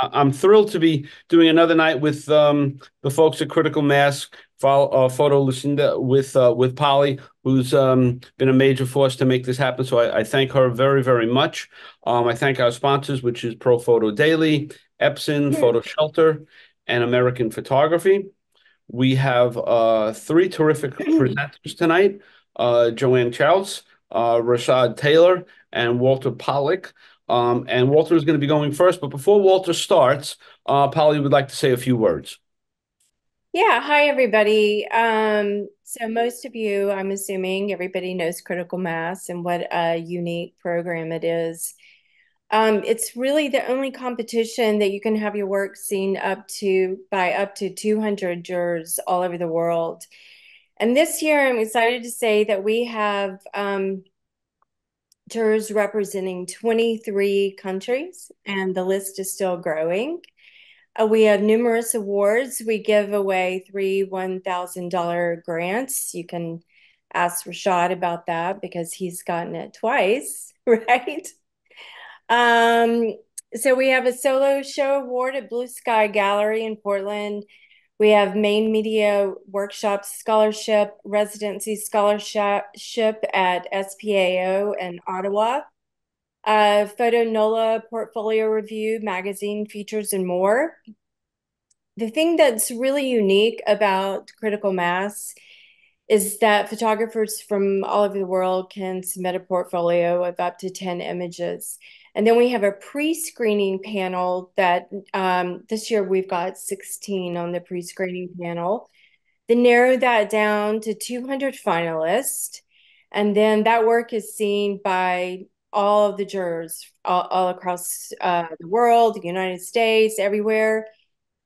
I'm thrilled to be doing another night with the folks at Critical Mass Photo Lucinda with Polly, who's been a major force to make this happen. So I thank her very, very much. I thank our sponsors, which is Pro Photo Daily, Epson, Photo Shelter, and American Photography. We have three terrific presenters tonight: Joanne Chaus, Rashod Tayler, and Walter Pollock. And Walter is going to be going first. But before Walter starts, Polly would like to say a few words. Yeah, hi everybody. So most of you, I'm assuming everybody knows Critical Mass and what a unique program it is. It's really the only competition that you can have your work seen up to 200 jurors all over the world. And this year, I'm excited to say that we have jurors representing 23 countries, and the list is still growing. We have numerous awards. We give away three $1,000 grants. You can ask Rashod about that because he's gotten it twice, right? Um, so we have a solo show award at Blue Sky Gallery in Portland. We have main media workshop scholarship, residency scholarship at SPAO in Ottawa. Photo Nola portfolio review, magazine features, and more. The thing that's really unique about Critical Mass is that photographers from all over the world can submit a portfolio of up to 10 images. And then we have a pre-screening panel that this year we've got 16 on the pre-screening panel. They narrowed that down to 200 finalists. And then that work is seen by all of the jurors all across the world, the United States, everywhere.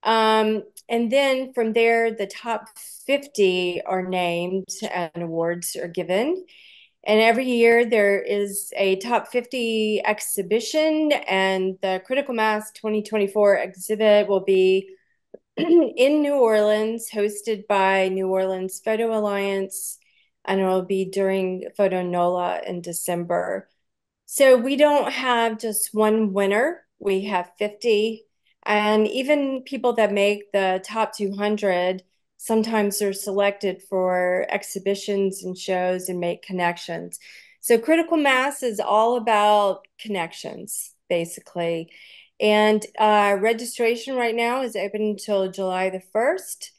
And then from there, the top 50 are named and awards are given. And every year there is a top 50 exhibition, and the Critical Mass 2024 exhibit will be in New Orleans, hosted by New Orleans Photo Alliance, and it will be during Photo NOLA in December. So we don't have just one winner, we have 50. And even people that make the top 200, sometimes are selected for exhibitions and shows and make connections. So Critical Mass is all about connections, basically. And registration right now is open until July the 1st.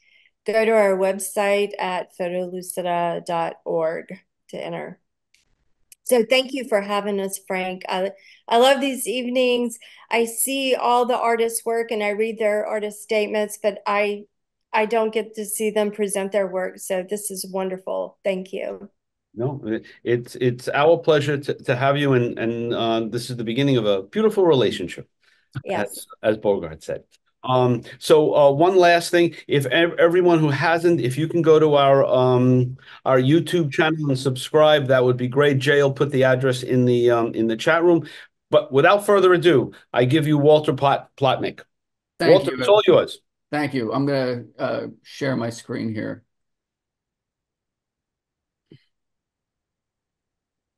Go to our website at photolucida.org to enter. So thank you for having us, Frank. I love these evenings. I see all the artists' work and I read their artist statements, but I don't get to see them present their work. So this is wonderful. Thank you. No, it's our pleasure to have you, and this is the beginning of a beautiful relationship, Yes. as Bogart said. So one last thing, if everyone who hasn't, if you can go to our YouTube channel and subscribe, that would be great. Jay will put the address in the chat room. But without further ado, I give you Walter Plotnick. Thank Walter, it's you. all yours. Thank you. I'm going to share my screen here.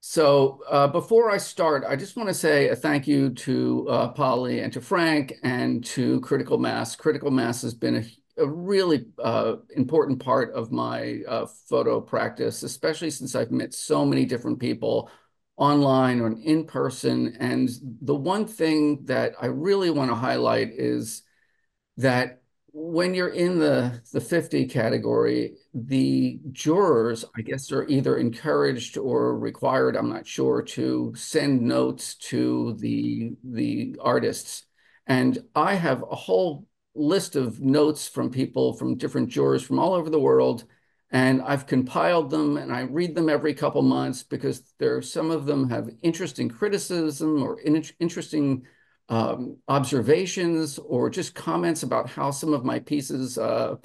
So before I start, I just want to say a thank you to Polly and to Frank and to Critical Mass. Critical Mass has been a really important part of my photo practice, especially since I've met so many different people online or in person. And the one thing that I really want to highlight is that when you're in the 50 category, the jurors, I guess, are either encouraged or required, I'm not sure, to send notes to the artists. And I have a whole list of notes from people, from different jurors from all over the world. And I've compiled them and I read them every couple months because some of them have interesting criticism or interesting observations or just comments about how some of my pieces, kind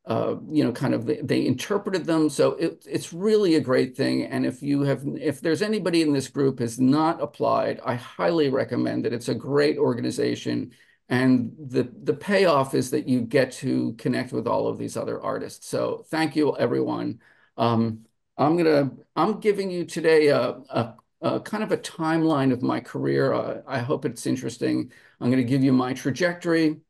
of they interpreted them. So it's really a great thing. And if there's anybody in this group has not applied, I highly recommend it. It's a great organization. And the payoff is that you get to connect with all of these other artists. So thank you, everyone. I'm giving you today kind of a timeline of my career. I hope it's interesting. I'm going to give you my trajectory.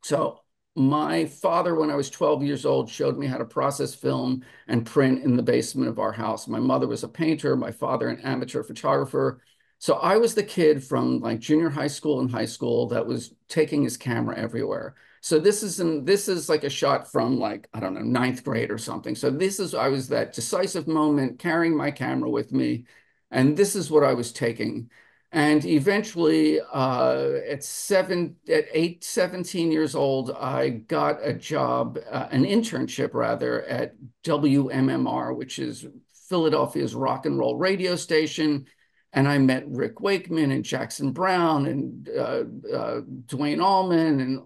So my father, when I was 12 years old, showed me how to process film and print in the basement of our house. My mother was a painter, my father an amateur photographer. So I was the kid from like junior high school and high school that was taking his camera everywhere. So this is like a shot from like, I don't know, ninth grade or something. So I was that decisive moment carrying my camera with me. And this is what I was taking. And eventually, at 17 years old, I got a job, an internship rather, at WMMR, which is Philadelphia's rock and roll radio station. And I met Rick Wakeman and Jackson Brown and Dwayne Allman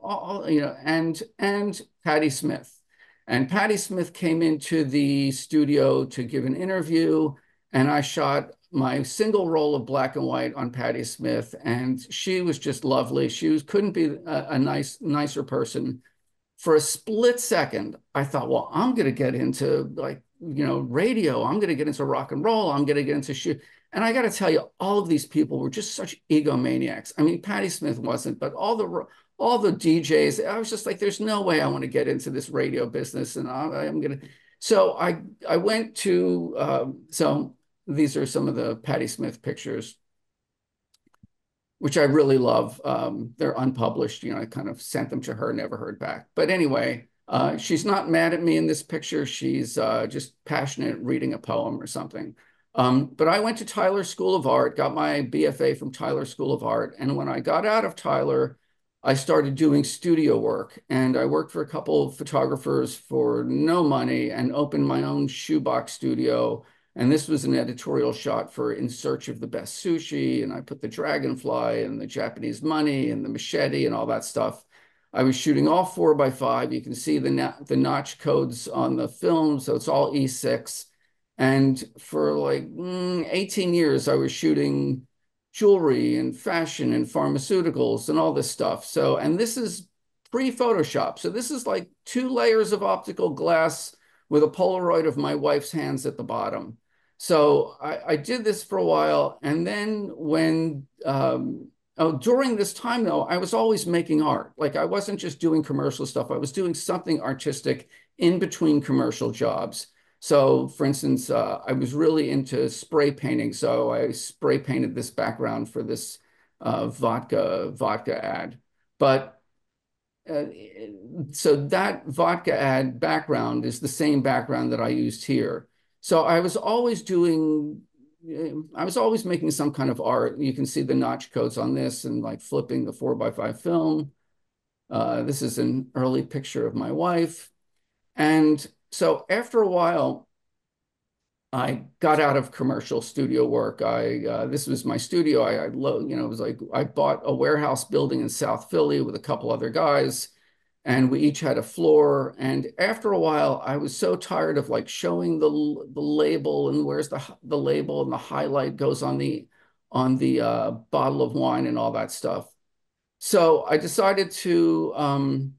and and Patti Smith. And Patti Smith came into the studio to give an interview, and I shot my single roll of black and white on Patti Smith, and she was just lovely. Couldn't be a nicer person. For a split second, I thought, well, I'm going to get into radio. I'm going to get into rock and roll. I'm going to get into shoot. And I got to tell you, all of these people were just such egomaniacs. I mean, Patti Smith wasn't, but all the DJs, I was just like, there's no way I want to get into this radio business. And I'm going to, so I went to, these are some of the Patti Smith pictures, which I really love. They're unpublished. I kind of sent them to her, never heard back. But anyway, she's not mad at me in this picture. She's just passionate reading a poem or something. But I went to Tayler School of Art, got my BFA from Tayler School of Art. And when I got out of Tayler, I started doing studio work. And I worked for a couple of photographers for no money and opened my own shoebox studio. And this was an editorial shot for In Search of the Best Sushi. And I put the dragonfly and the Japanese money and the machete and all that stuff. I was shooting all 4x5. You can see the notch codes on the film. So it's all E6. And for like 18 years, I was shooting jewelry and fashion and pharmaceuticals and all this stuff. So, and this is pre-Photoshop. So this is like 2 layers of optical glass with a Polaroid of my wife's hands at the bottom. So I did this for a while. And then during this time though, I was always making art. Like I wasn't just doing commercial stuff. I was doing something artistic in between commercial jobs. So for instance, I was really into spray painting. So I spray painted this background for this vodka ad. But so that vodka ad background is the same background that I used here. So I was always making some kind of art. You can see the notch codes on this and like flipping the 4x5 film. This is an early picture of my wife. And so after a while, I got out of commercial studio work. This was my studio. It was like I bought a warehouse building in South Philly with a couple other guys, and we each had a floor. And after a while, I was so tired of like showing the label and where's the label and the highlight goes on the bottle of wine and all that stuff. So I decided to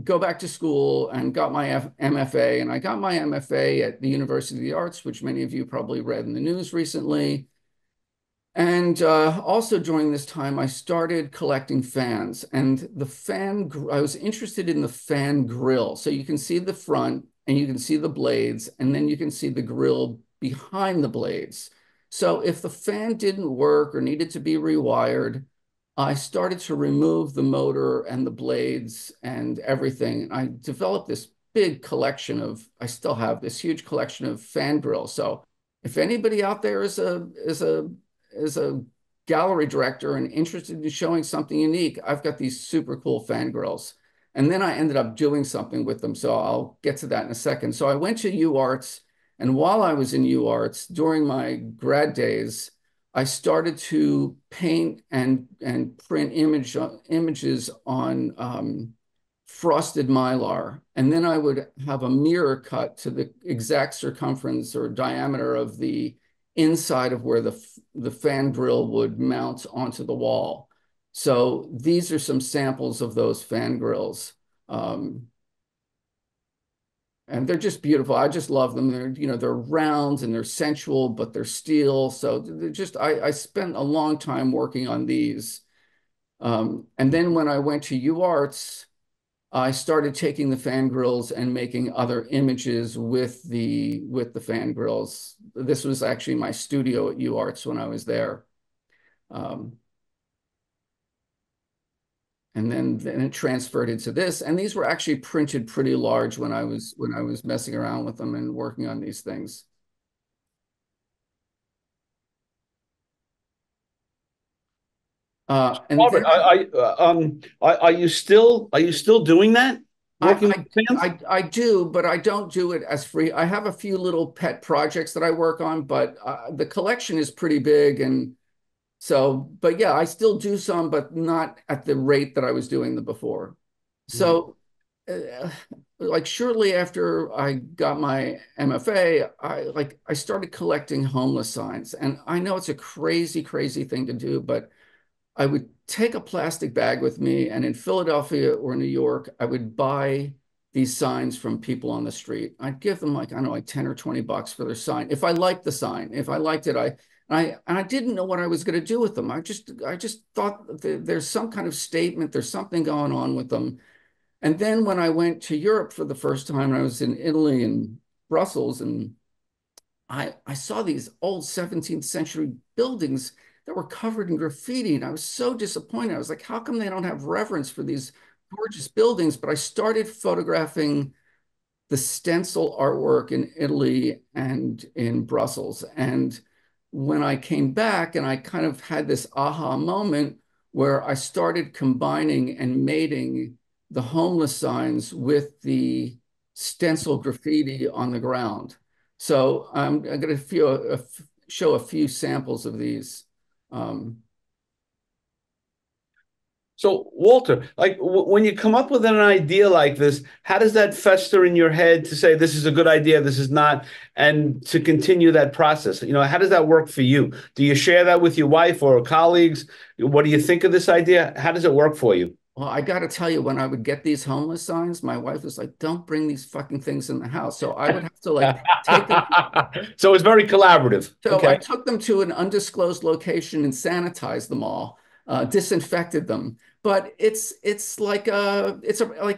go back to school and got my MFA. And I got my MFA at the University of the Arts, which many of you probably read in the news recently. And also during this time, I started collecting fans. And I was interested in the fan grill. So you can see the front and you can see the blades, and then you can see the grill behind the blades. So if the fan didn't work or needed to be rewired, I started to remove the motor and the blades and everything. I developed this big collection I still have this huge collection of fan grills. So if anybody out there is a gallery director and interested in showing something unique, I've got these super cool fan grills. And then I ended up doing something with them. So I'll get to that in a second. So I went to UArts, and while I was in UArts during my grad days, I started to paint and print images on frosted mylar. And then I would have a mirror cut to the exact circumference or diameter of the inside of where the fan grill would mount onto the wall. So these are some samples of those fan grills. And they're just beautiful. I just love them. They're round and they're sensual, but they're steel. So they're just, I spent a long time working on these. And then when I went to UArts, I started taking the fangirls and making other images with the fangirls. This was actually my studio at UArts when I was there. Um, and then it transferred into this. And these were actually printed pretty large when I was messing around with them and working on these things. And Robert, then are you still doing that? Working I, with fans? I do, but I don't do it as free. I have a few little pet projects that I work on, but the collection is pretty big. And so, but yeah, I still do some, but not at the rate that I was doing them before. Mm. So, like shortly after I got my MFA, I started collecting homeless signs. And I know it's a crazy, crazy thing to do, but I would take a plastic bag with me, and in Philadelphia or New York, I would buy these signs from people on the street. I'd give them like, I don't know, like 10 or 20 bucks for their sign. If I liked the sign, if I liked it, I didn't know what I was going to do with them. I just thought there's some kind of statement, there's something going on with them. And then when I went to Europe for the first time, I was in Italy and Brussels, and I saw these old 17th century buildings that were covered in graffiti. And I was so disappointed. I was like, how come they don't have reverence for these gorgeous buildings? But I started photographing the stencil artwork in Italy and in Brussels. And when I came back, and I kind of had this aha moment where I started combining and mating the homeless signs with the stencil graffiti on the ground. So I'm going to show a few samples of these. Um, So, Walter, like when you come up with an idea like this, how does that fester in your head to say this is a good idea, this is not, and to continue that process? You know, how does that work for you? Do you share that with your wife or colleagues? What do you think of this idea? How does it work for you? Well, I got to tell you, when I would get these homeless signs, my wife was like, "Don't bring these fucking things in the house." So I would have to like take them. So it's very collaborative. So I Okay. took them to an undisclosed location and sanitized them all, disinfected them. But like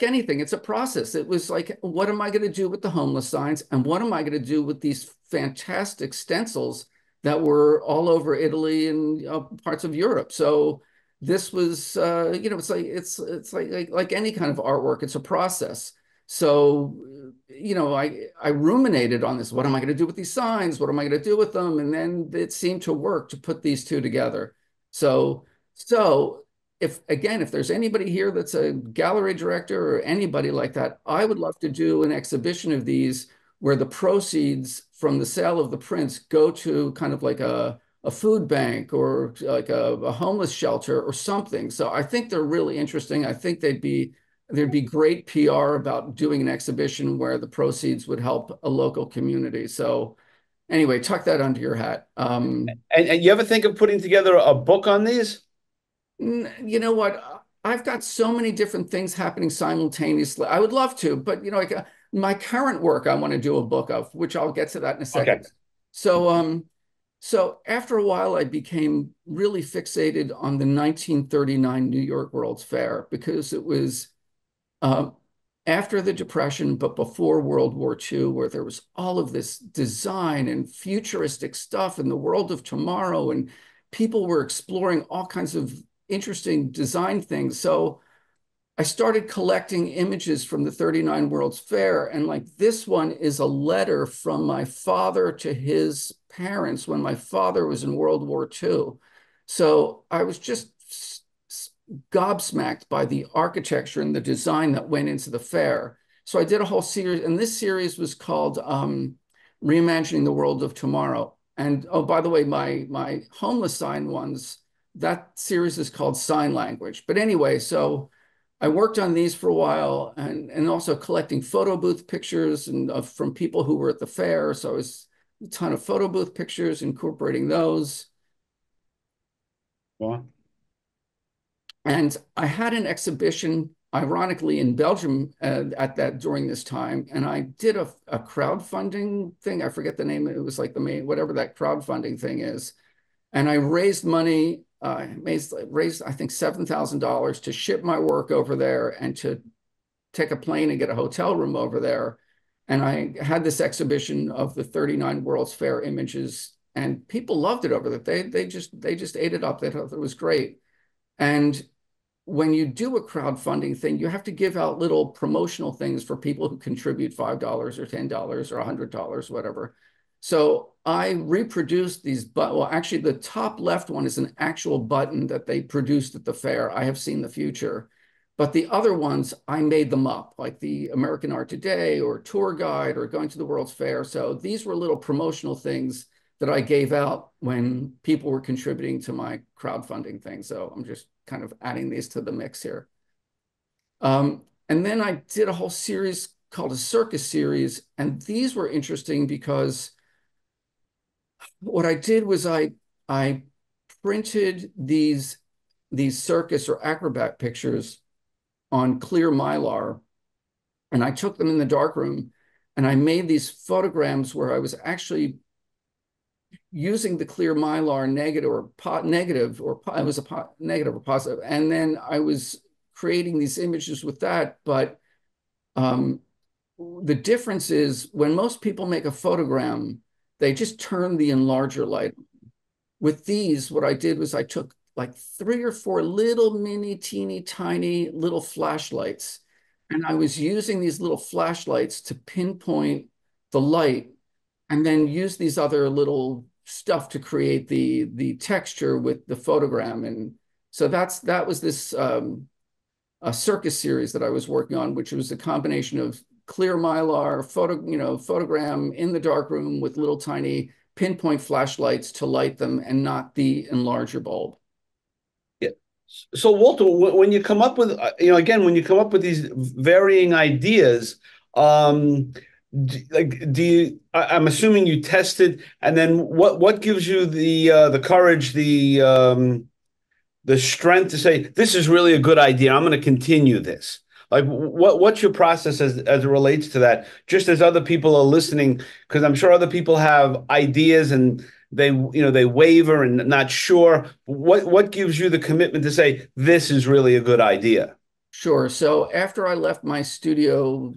anything, it's a process. It was like, what am I going to do with the homeless signs, and what am I going to do with these fantastic stencils that were all over Italy and parts of Europe? So this was, it's like any kind of artwork. It's a process. So I ruminated on this. What am I going to do with these signs? What am I going to do with them? And then it seemed to work to put these two together. So, so if there's anybody here that's a gallery director or anybody like that, I would love to do an exhibition of these where the proceeds from the sale of the prints go to kind of like a food bank or like a homeless shelter or something. So I think they're really interesting. I think there'd be great PR about doing an exhibition where the proceeds would help a local community. So anyway, tuck that under your hat. And you ever think of putting together a book on these? You know what? I've got so many different things happening simultaneously. I would love to, but my current work I want to do a book of, which I'll get to that in a Okay. second. So after a while, I became really fixated on the 1939 New York World's Fair because it was uh, after the Depression, but before World War II, where there was all of this design and futuristic stuff in the world of tomorrow, and people were exploring all kinds of interesting design things. So I started collecting images from the 39 World's Fair. And like this one is a letter from my father to his parents when my father was in World War II. So I was just gobsmacked by the architecture and the design that went into the fair. So I did a whole series, and this series was called Reimagining the World of Tomorrow. And oh, by the way, my homeless sign ones, that series is called Sign Language. But anyway, so I worked on these for a while, and also collecting photo booth pictures and from people who were at the fair. So I was a ton of photo booth pictures, incorporating those. Well, And I had an exhibition ironically in Belgium during this time, and I did a crowdfunding thing. I forget the name. It was like the main, whatever that crowdfunding thing is. And I raised money, raised I think $7,000 to ship my work over there and to take a plane and get a hotel room over there. And I had this exhibition of the 39 World's Fair images, and people loved it over there. They just ate it up. They thought it was great. And when you do a crowdfunding thing, you have to give out little promotional things for people who contribute $5 or $10 or $100, whatever. So I reproduced these, but well, actually the top left one is an actual button that they produced at the fair. I have seen the future. But the other ones, I made them up, like the American Art Today or tour guide or going to the World's Fair. So these were little promotional things that I gave out when people were contributing to my crowdfunding thing. So I'm just kind of adding these to the mix here. And then I did a whole series called a circus series. And these were interesting because what I did was I printed these circus or acrobat pictures on clear Mylar, and I took them in the darkroom, and I made these photograms where I was actually using the clear Mylar negative or negative or positive, and then I was creating these images with that. But the difference is when most people make a photogram, they just turn the enlarger light. With these, what I did was I took like 3 or 4 little mini, teeny, tiny little flashlights. And I was using these little flashlights to pinpoint the light and then use these other little stuff to create the texture with the photogram. And so that was this a circus series that I was working on, which was a combination of clear Mylar, photogram in the darkroom with little tiny pinpoint flashlights to light them and not the enlarger bulb. So Walter, when you come up with, again, when you come up with these varying ideas, do you? I'm assuming you tested, and then what gives you the courage, the strength to say this is really a good idea? I'm going to continue this. Like, what's your process as it relates to that? Just as other people are listening, because I'm sure other people have ideas and they waver and not sure. What gives you the commitment to say this is really a good idea? Sure. So after I left my studio,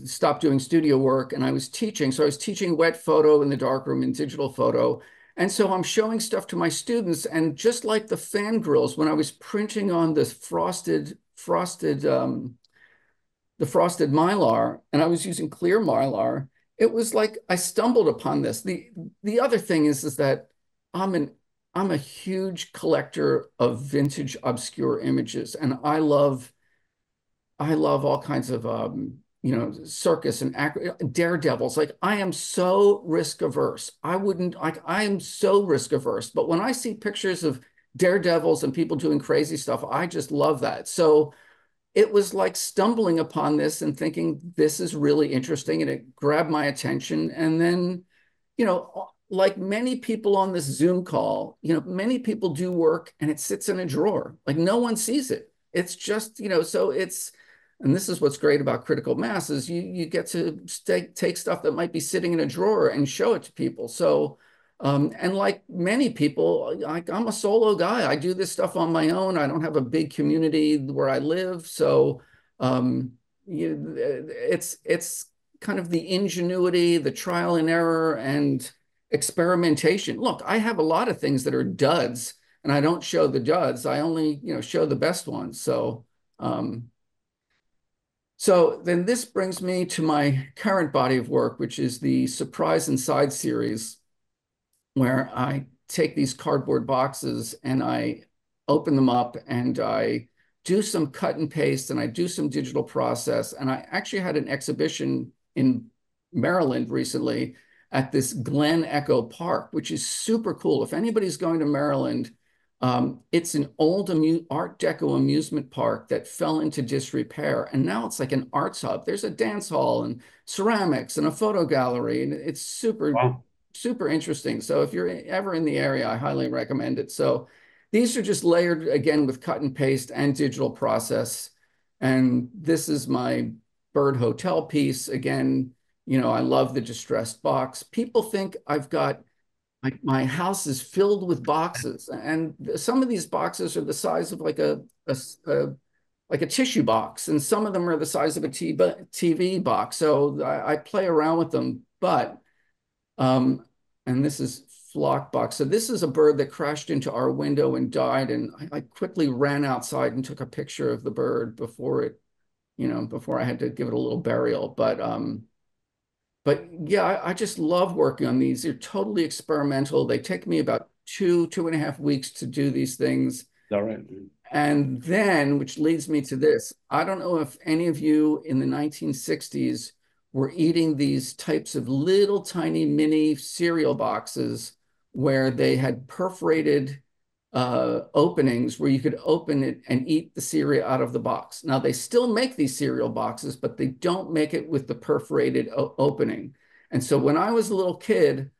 stopped doing studio work, and I was teaching. So I was teaching wet photo in the darkroom and digital photo. And so I'm showing stuff to my students. And just like the fangirls, when I was printing on this frosted Mylar, and I was using clear Mylar, it was like I stumbled upon this. The other thing is that I'm a huge collector of vintage obscure images, and I love all kinds of circus and daredevils. Like I am so risk averse. I am so risk averse. But when I see pictures of daredevils and people doing crazy stuff, I just love that. So it was like stumbling upon this and thinking this is really interesting, and it grabbed my attention. And then, like many people on this Zoom call, many people do work and it sits in a drawer. Like no one sees it. It's just, so and this is what's great about critical mass is you get to take stuff that might be sitting in a drawer and show it to people. So, and like many people, I'm a solo guy. I do this stuff on my own. I don't have a big community where I live. So it's kind of the ingenuity, the trial and error, and experimentation. Look, I have a lot of things that are duds, and I don't show the duds. I only show the best ones. So so then this brings me to my current body of work, which is the Surprise Inside series, where I take these cardboard boxes and I open them up and I do some cut and paste and I do some digital process. And I actually had an exhibition in Maryland recently at this Glen Echo Park, which is super cool. If anybody's going to Maryland, it's an old Art Deco amusement park that fell into disrepair. And now it's like an arts hub. There's a dance hall and ceramics and a photo gallery. And it's Wow. super interesting. So if you're ever in the area, I highly recommend it. So these are just layered again with cut and paste and digital process. And this is my bird hotel piece. Again, I love the distressed box. People think I've got my house is filled with boxes, and some of these boxes are the size of like a tissue box, and some of them are the size of a TV box. So I play around with them, but and this is flock box. So this is a bird that crashed into our window and died, and I quickly ran outside and took a picture of the bird before before I had to give it a little burial. But yeah, I just love working on these. They're totally experimental. They take me about 2.5 weeks to do these things. All right. And then, which leads me to this, I don't know if any of you in the 1960s were eating these types of little tiny mini cereal boxes where they had perforated openings where you could open it and eat the cereal out of the box. Now, they still make these cereal boxes, but they don't make it with the perforated opening. And so when I was a little kid,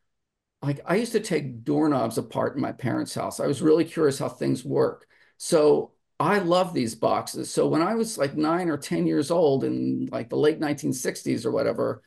like I used to take doorknobs apart in my parents' house. I was really curious how things work. So I love these boxes. So when I was like 9 or 10 years old in like the late 1960s or whatever,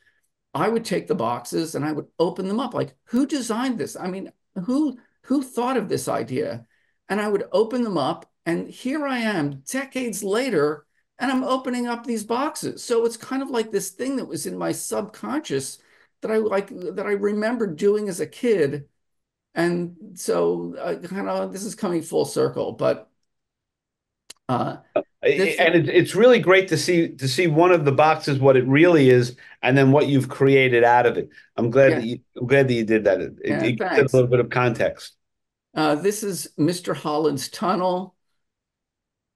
I would take the boxes and I would open them up. Like, who designed this? I mean, who thought of this idea? And I would open them up, and here I am decades later, and I'm opening up these boxes. So it's kind of like this thing that was in my subconscious that I remember doing as a kid. And so kind of this is coming full circle, but And this, it's really great to see one of the boxes what it really is, and then what you've created out of it. yeah, I'm glad that you did that. yeah, It gives it a thanks. little bit of context. This is Mr. Holland's tunnel.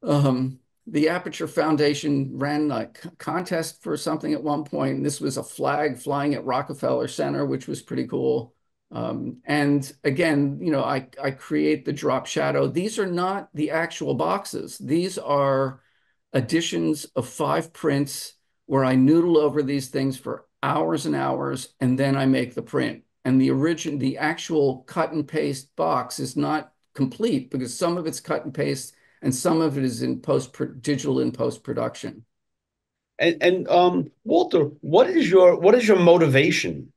The Aperture Foundation ran a contest for something at one point, and this was a flag flying at Rockefeller Center, which was pretty cool. And again, I create the drop shadow. These are not the actual boxes. These are editions of 5 prints where I noodle over these things for hours and hours, and then I make the print. And the actual cut and paste box is not complete because some of it's cut and paste and some of it is in digital in post production. And Walter, what is your motivation?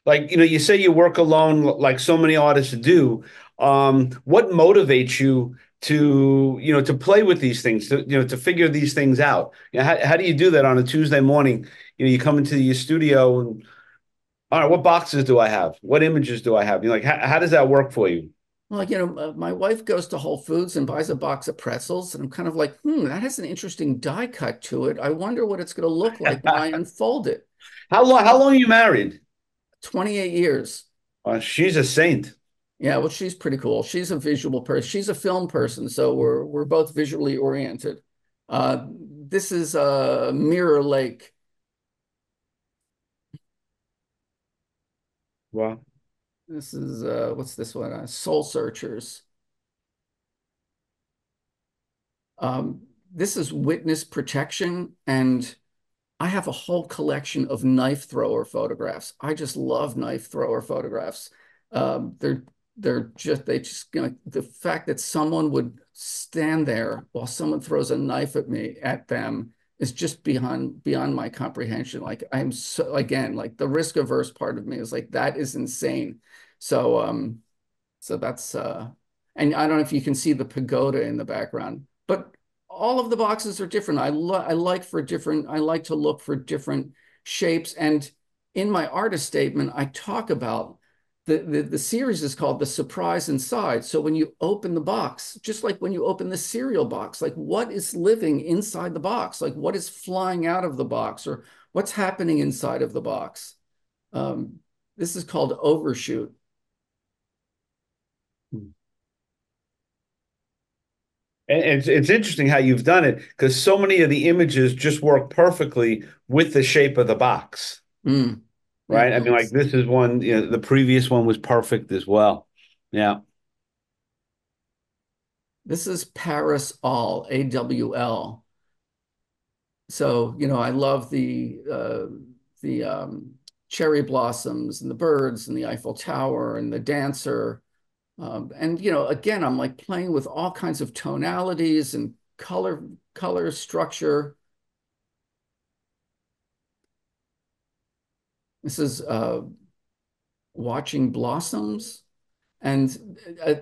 Like, you say you work alone like so many artists do. What motivates you to play with these things, to figure these things out? How do you do that on a Tuesday morning? You come into your studio and, all right, what boxes do I have? What images do I have? Like, how does that work for you? Well, my wife goes to Whole Foods and buys a box of pretzels, and I'm kind of like, that has an interesting die cut to it. I wonder what it's going to look like when I unfold it. How long are you married? 28 years. She's a saint. Yeah, well, she's pretty cool. She's a visual person. She's a film person, so we're both visually oriented. This is Mirror Lake. Wow. This is what's this one? Soul Searchers. This is Witness Protection, and I have a whole collection of knife thrower photographs. I just love knife thrower photographs. The fact that someone would stand there while someone throws a knife at them is just beyond my comprehension. Like I'm so, again, like the risk averse part of me is like, that is insane. So that's and I don't know if you can see the pagoda in the background, but all of the boxes are different. I like to look for different shapes. And in my artist statement, I talk about the series is called The Surprise Inside. So when you open the box, just like when you open the cereal box, like what is living inside the box? Like what is flying out of the box, or what's happening inside of the box? This is called Overshoot. And it's interesting how you've done it, because so many of the images just work perfectly with the shape of the box, Mm. Yeah, right? I mean, like thanks. this is one, the previous one was perfect as well. Yeah. This is Paris All, AWL. So, I love the cherry blossoms and the birds and the Eiffel Tower and the dancer. And again, I'm like playing with all kinds of tonalities and color, structure. This is Watching Blossoms. And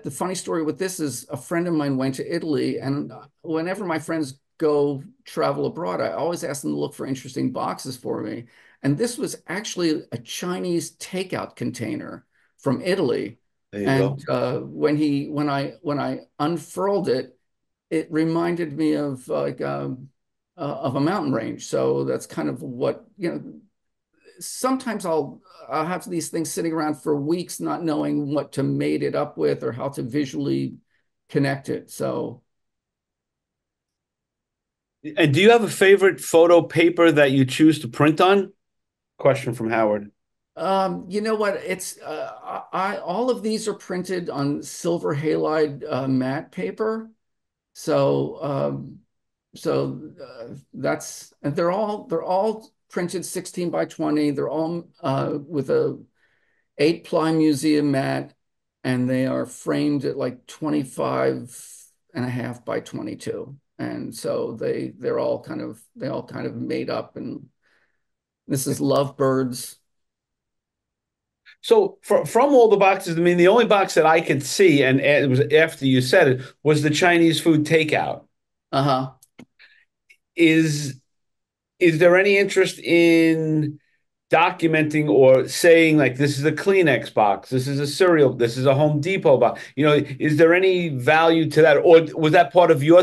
the funny story with this is a friend of mine went to Italy, and whenever my friends go travel abroad, I always ask them to look for interesting boxes for me. And this was actually a Chinese takeout container from Italy. There you And go. when I unfurled it, it reminded me of of a mountain range. So that's kind of what, sometimes I'll have these things sitting around for weeks, not knowing what to mate it up with or how to visually connect it. So, And do you have a favorite photo paper that you choose to print on? Question from Howard. you know what? It's I all of these are printed on silver halide matte paper. So, that's, and they're all printed 16 by 20. They're all with a 8-ply museum mat, and they are framed at like 25.5 by 22. And so they all kind of made up. And this is lovebirds. So from all the boxes, I mean, the only box that I could see, and it was after you said it, was the Chinese food takeout. Uh-huh. Is is there any interest in documenting or saying like this is a Kleenex box, this is a cereal, this is a Home Depot box? Is there any value to that, or was that part of your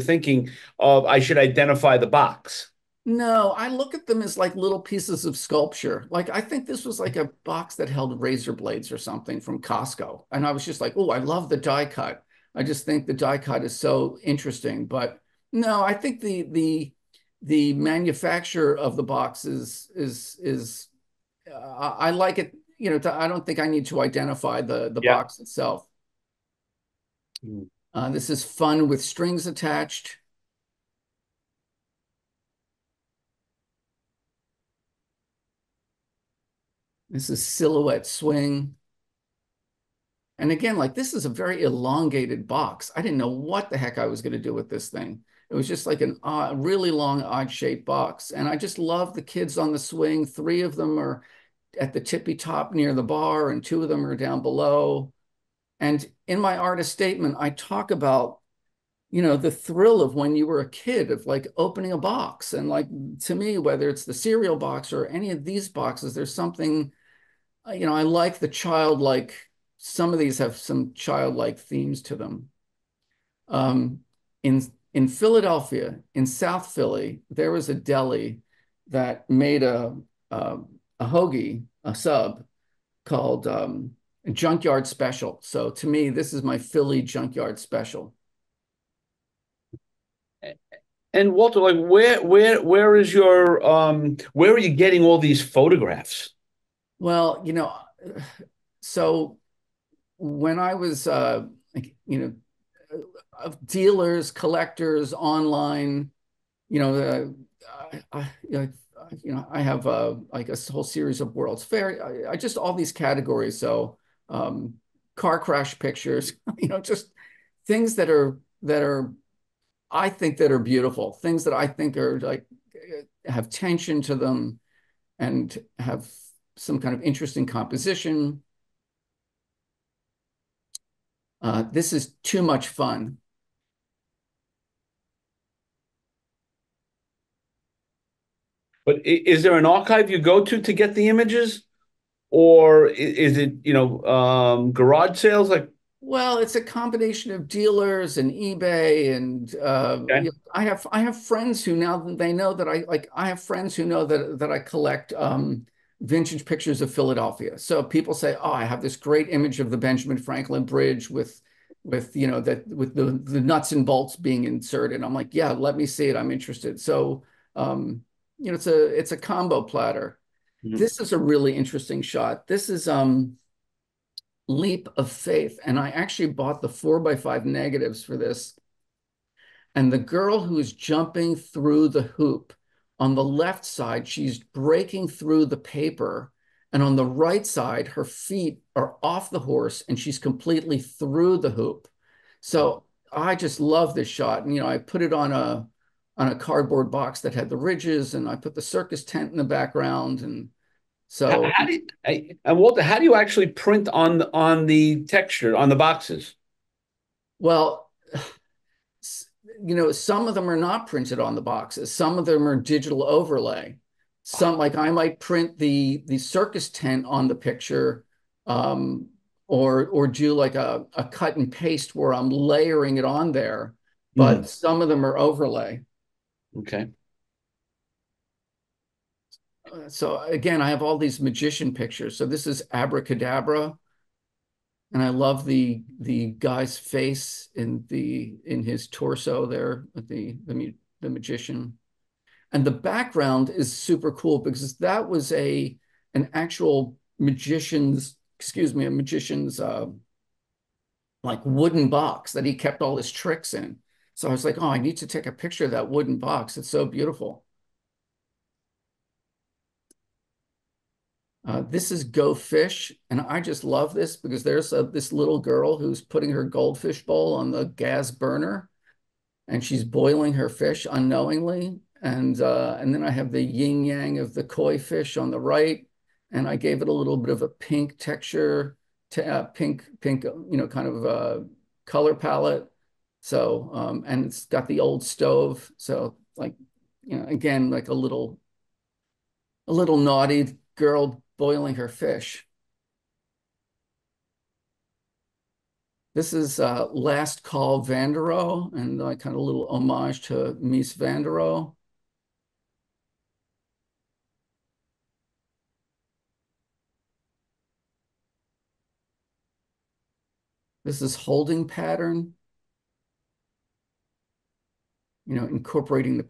thinking of I should identify the box? No, I look at them as like little pieces of sculpture. Like I think this was like a box that held razor blades or something from Costco. And I was just like, oh, I love the die cut. I just think the die cut is so interesting. But no, I think the manufacture of the box is I like it, I don't think I need to identify the Yeah. box itself. Mm. This is fun with strings attached. This is silhouette swing. And again, like this is a very elongated box. I didn't know what the heck I was going to do with this thing. It was just like an really long, odd shaped box. And I just love the kids on the swing. 3 of them are at the tippy top near the bar, and 2 of them are down below. And in my artist statement, I talk about, the thrill of when you were a kid of like opening a box. And like to me, whether it's the cereal box or any of these boxes, there's something, I like the childlike. Some of these have some childlike themes to them. Um, in Philadelphia, in South Philly, there was a deli that made a hoagie, a sub called Junkyard Special. So to me, this is my Philly Junkyard Special. And Walter, like where is your where are you getting all these photographs? Well, so when I was, of dealers, collectors, online, you know, I have like a whole series of World's Fair. I just all these categories. So car crash pictures, just things that are I think that are beautiful, things that I think are like have tension to them and have some kind of interesting composition. This is too much fun. But is there an archive you go to get the images, or is it garage sales? Like, Well, it's a combination of dealers and eBay, and okay, I have friends who now they know that I have friends who know that I collect vintage pictures of Philadelphia. So people say, "Oh, I have this great image of the Benjamin Franklin Bridge with that with the nuts and bolts being inserted." I'm like, "Yeah, let me see it. I'm interested." So it's a combo platter. mhm. This is a really interesting shot. This is Leap of Faith. And I actually bought the 4x5 negatives for this. And the girl who is jumping through the hoop on the left side, she's breaking through the paper. And on the right side, her feet are off the horse and she's completely through the hoop. So I just love this shot. And, I put it on a cardboard box that had the ridges, and I put the circus tent in the background. And so, How do you, and Walter, how do you actually print on the texture on the boxes? well, some of them are not printed on the boxes. Some of them are digital overlay. Some, like I might print the circus tent on the picture, um, or do like a cut and paste where I'm layering it on there. But Mm, some of them are overlay. okay. So again, I have all these magician pictures. So this is Abracadabra, and I love the guy's face in his torso there, the magician. And the background is super cool because that was an actual magician's like wooden box that he kept all his tricks in. So I was like, oh, I need to take a picture of that wooden box. It's so beautiful. This is Go Fish, and I just love this because there's this little girl who's putting her goldfish bowl on the gas burner, and she's boiling her fish unknowingly. And then I have the yin yang of the koi fish on the right, and I gave it a little bit of a pink texture, pink, kind of color palette. So, and it's got the old stove. So, like, again, like a little naughty girl boiling her fish. This is Last Call Vandero, and like kind of a little homage to Mies van der Rohe. This is Holding Pattern, incorporating the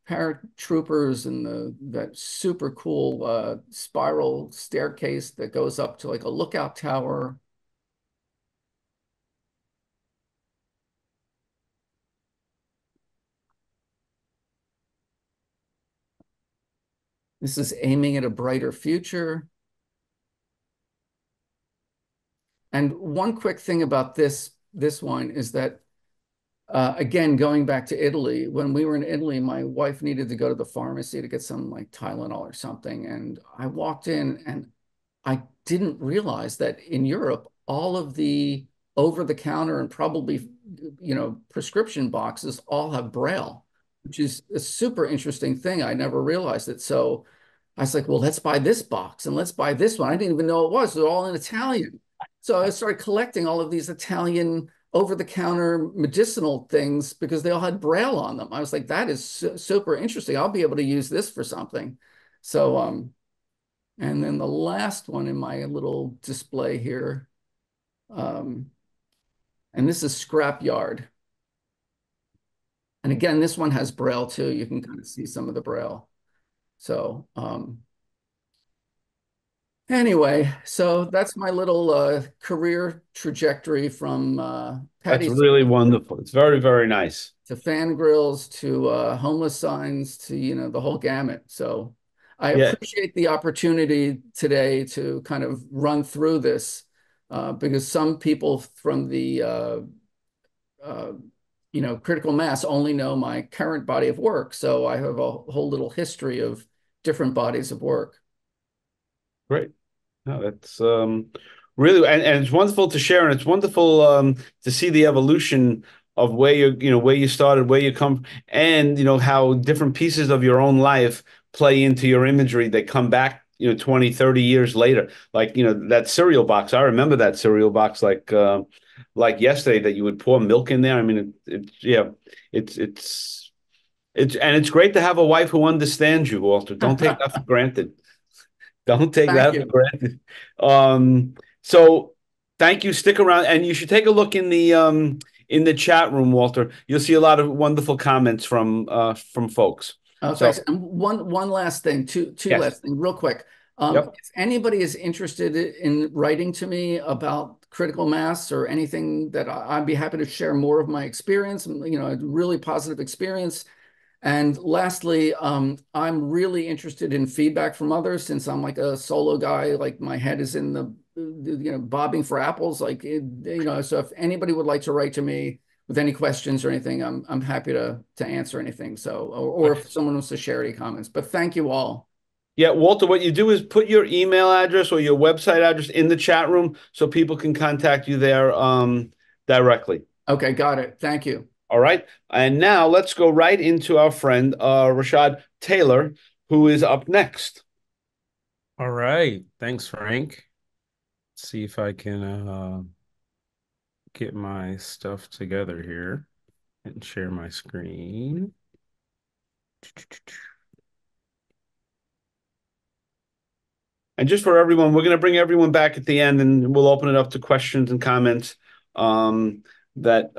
paratroopers and that super cool spiral staircase that goes up to like a lookout tower. This is Aiming at a Brighter Future. And one quick thing about this one is that, again, going back to Italy, when we were in Italy, my wife needed to go to the pharmacy to get some like Tylenol or something. And I walked in and I didn't realize that in Europe, all of the over-the-counter and probably, prescription boxes all have Braille, which is a super interesting thing. I never realized it. So I was like, well, let's buy this box and let's buy this one. I didn't even know it was. They're all in Italian. So I started collecting all of these Italian over-the-counter medicinal things because they all had Braille on them. I was like, that is super interesting. I'll be able to use this for something. So, and then the last one in my little display here, and this is Scrapyard. And again, this one has Braille too. You can kind of see some of the Braille. So, anyway, so that's my little career trajectory from That's Patty really wonderful. It's very, very nice. to fangirls to homeless signs to, the whole gamut. So I Yeah, appreciate the opportunity today to kind of run through this because some people from the, uh, critical mass only know my current body of work. So I have a whole little history of different bodies of work. great. No, that's really and it's wonderful to share, and it's wonderful to see the evolution of where where you started, where you come, and how different pieces of your own life play into your imagery. They come back, 20, 30 years later. Like, that cereal box. I remember that cereal box like yesterday that you would pour milk in there. I mean, yeah, and it's great to have a wife who understands you, Walter. Don't take that for granted. Don't take Thank that for you. granted. So thank you. Stick around, and you should take a look in the chat room, Walter. You'll see a lot of wonderful comments from folks. Oh, So thanks. And one last thing, two yes, last things, real quick. yep, If anybody is interested in writing to me about critical mass or anything that I'd be happy to share more of my experience, a really positive experience. And lastly, I'm really interested in feedback from others since I'm like a solo guy, like my head is in the bobbing for apples, so if anybody would like to write to me with any questions or anything, I'm happy to answer anything. So, or if someone wants to share any comments, but thank you all. Yeah, Walter, what you do is put your email address or your website address in the chat room so people can contact you there directly. Okay, got it. Thank you. All right. And now let's go right into our friend Rashod Tayler, who is up next. All right. Thanks, Frank. Let's see if I can get my stuff together here and share my screen. And just for everyone, we're going to bring everyone back at the end and we'll open it up to questions and comments that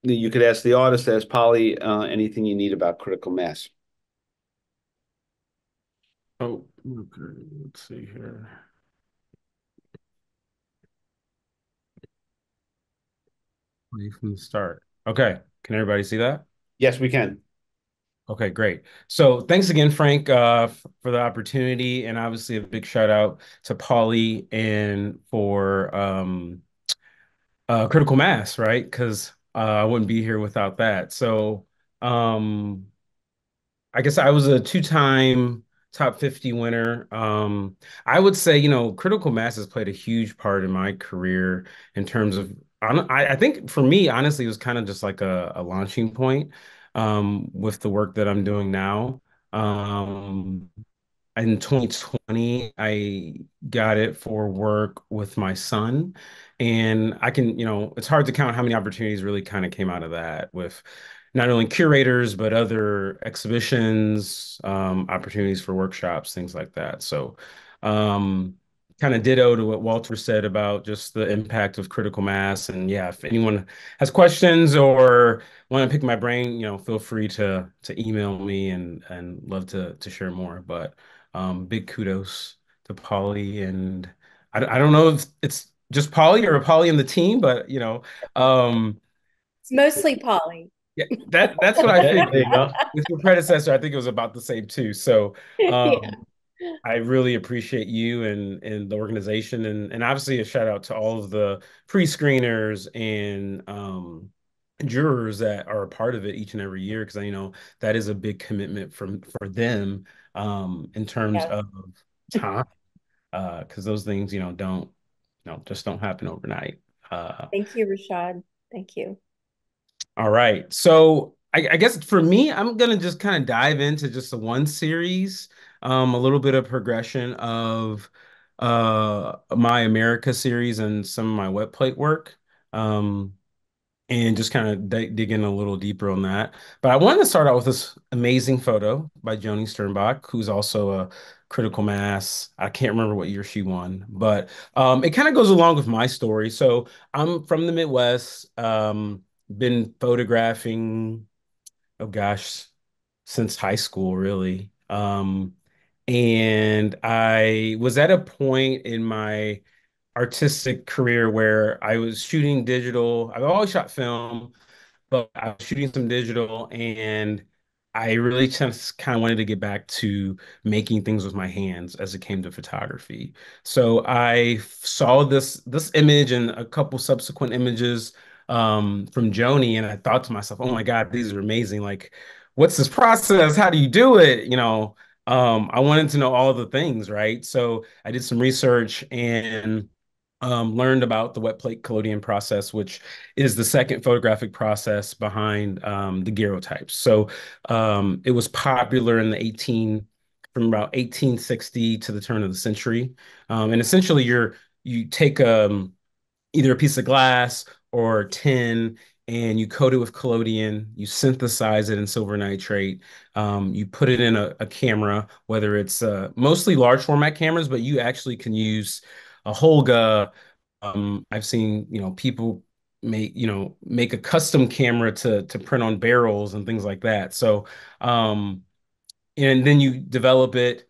you could ask the artist, ask Polly, anything you need about critical mass. Oh, okay. Let's see here. Play from the start. Okay. Can everybody see that? Yes, we can. Okay, great. So thanks again, Frank, for the opportunity, and obviously a big shout out to Polly and for Critical Mass, right? Because I wouldn't be here without that. So um, I guess I was a two-time top 50 winner. I would say, Critical Mass has played a huge part in my career in terms of, I think for me, honestly, it was kind of just like a launching point with the work that I'm doing now. Um, in 2020, I got it for work with my son. And I can, it's hard to count how many opportunities really kind of came out of that with not only curators, but other exhibitions, opportunities for workshops, things like that. So, kind of ditto to what Walter said about just the impact of critical mass. And yeah, if anyone has questions or want to pick my brain, feel free to email me and love to share more. But big kudos to Polly, and I don't know if it's just Polly or Polly and the team, but It's mostly Polly. yeah, that's what I There figured. you go. With your predecessor, I think it was about the same too. So Yeah. I really appreciate you and the organization, and obviously a shout out to all of the pre-screeners and jurors that are a part of it each and every year, because I know that is a big commitment for them in terms Yeah. of time, because those things don't just don't happen overnight. Thank you, Rashod. Thank you. All right. So I guess for me, I'm gonna just kind of dive into just the one series, a little bit of progression of my America series and some of my wet plate work. Um, and just kind of dig in a little deeper on that. But I wanted to start out with this amazing photo by Joni Sternbach, who's also a critical mass. I can't remember what year she won, but it kind of goes along with my story. So I'm from the Midwest, been photographing, oh gosh, since high school, really. And I was at a point in my artistic career where I was shooting digital. I've always shot film, but I was shooting some digital, and I really just kind of wanted to get back to making things with my hands as it came to photography. So I saw this image and a couple subsequent images from Joni, and I thought to myself, "Oh my God, these are amazing! Like, what's this process? How do you do it?" I wanted to know all the things, right? So I did some research and learned about the wet plate collodion process, which is the second photographic process behind the gyrotypes. So it was popular in the from about 1860 to the turn of the century. And essentially you take either a piece of glass or tin and you coat it with collodion, you synthesize it in silver nitrate, you put it in a camera, whether it's mostly large format cameras, but you actually can use a Holga. I've seen, people make a custom camera to print on barrels and things like that. So and then you develop it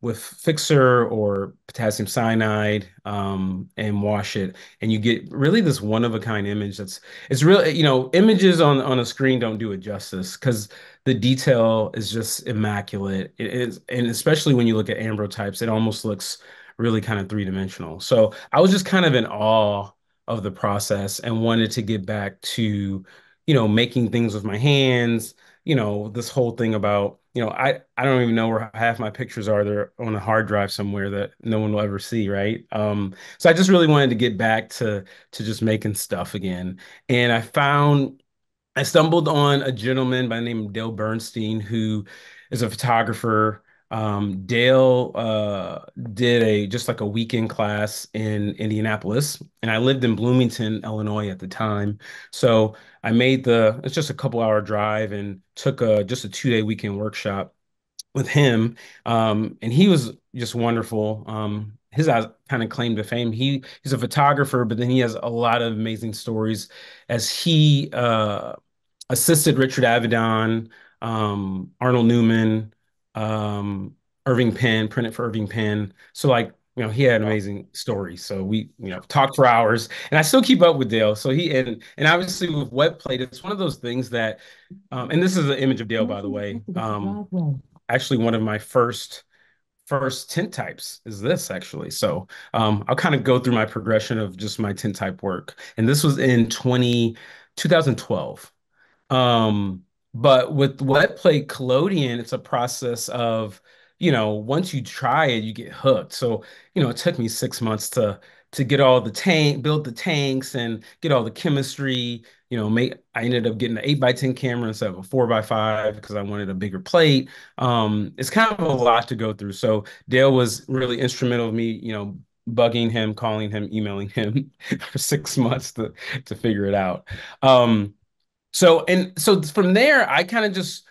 with fixer or potassium cyanide and wash it, and you get really this one of a kind image. It's really, images on a screen don't do it justice because the detail is just immaculate. It is, and especially when you look at ambrotypes, it almost looks really kind of three-dimensional. So I was just kind of in awe of the process and wanted to get back to, making things with my hands, this whole thing about, I don't even know where half my pictures are. They're on a hard drive somewhere that no one will ever see, right? So I just really wanted to get back to just making stuff again. And I stumbled on a gentleman by the name of Dale Bernstein, who is a photographer. Dale did just like a weekend class in Indianapolis, and I lived in Bloomington, Illinois at the time. So I made it's just a couple hour drive and took just a 2-day weekend workshop with him. And he was just wonderful. His eyes kind of claim to fame. He's a photographer, but then he has a lot of amazing stories as he assisted Richard Avedon, Arnold Newman, um, Irving Penn, printed for Irving Penn. So like, he had amazing stories. So we, talked for hours, and I still keep up with Dale. So and obviously with web plate, it's one of those things that, and this is an image of Dale, by the way. Actually, one of my first tint types is this actually. So I'll kind of go through my progression of just my tint type work. And this was in 2012. Um, but with wet plate collodion, it's a process of, once you try it, you get hooked. So, it took me 6 months to get all build the tanks and get all the chemistry, I ended up getting an 8x10 camera instead of a 4x5 because I wanted a bigger plate. It's kind of a lot to go through. So Dale was really instrumental of me, bugging him, calling him, emailing him for 6 months to figure it out. So from there, I kind of just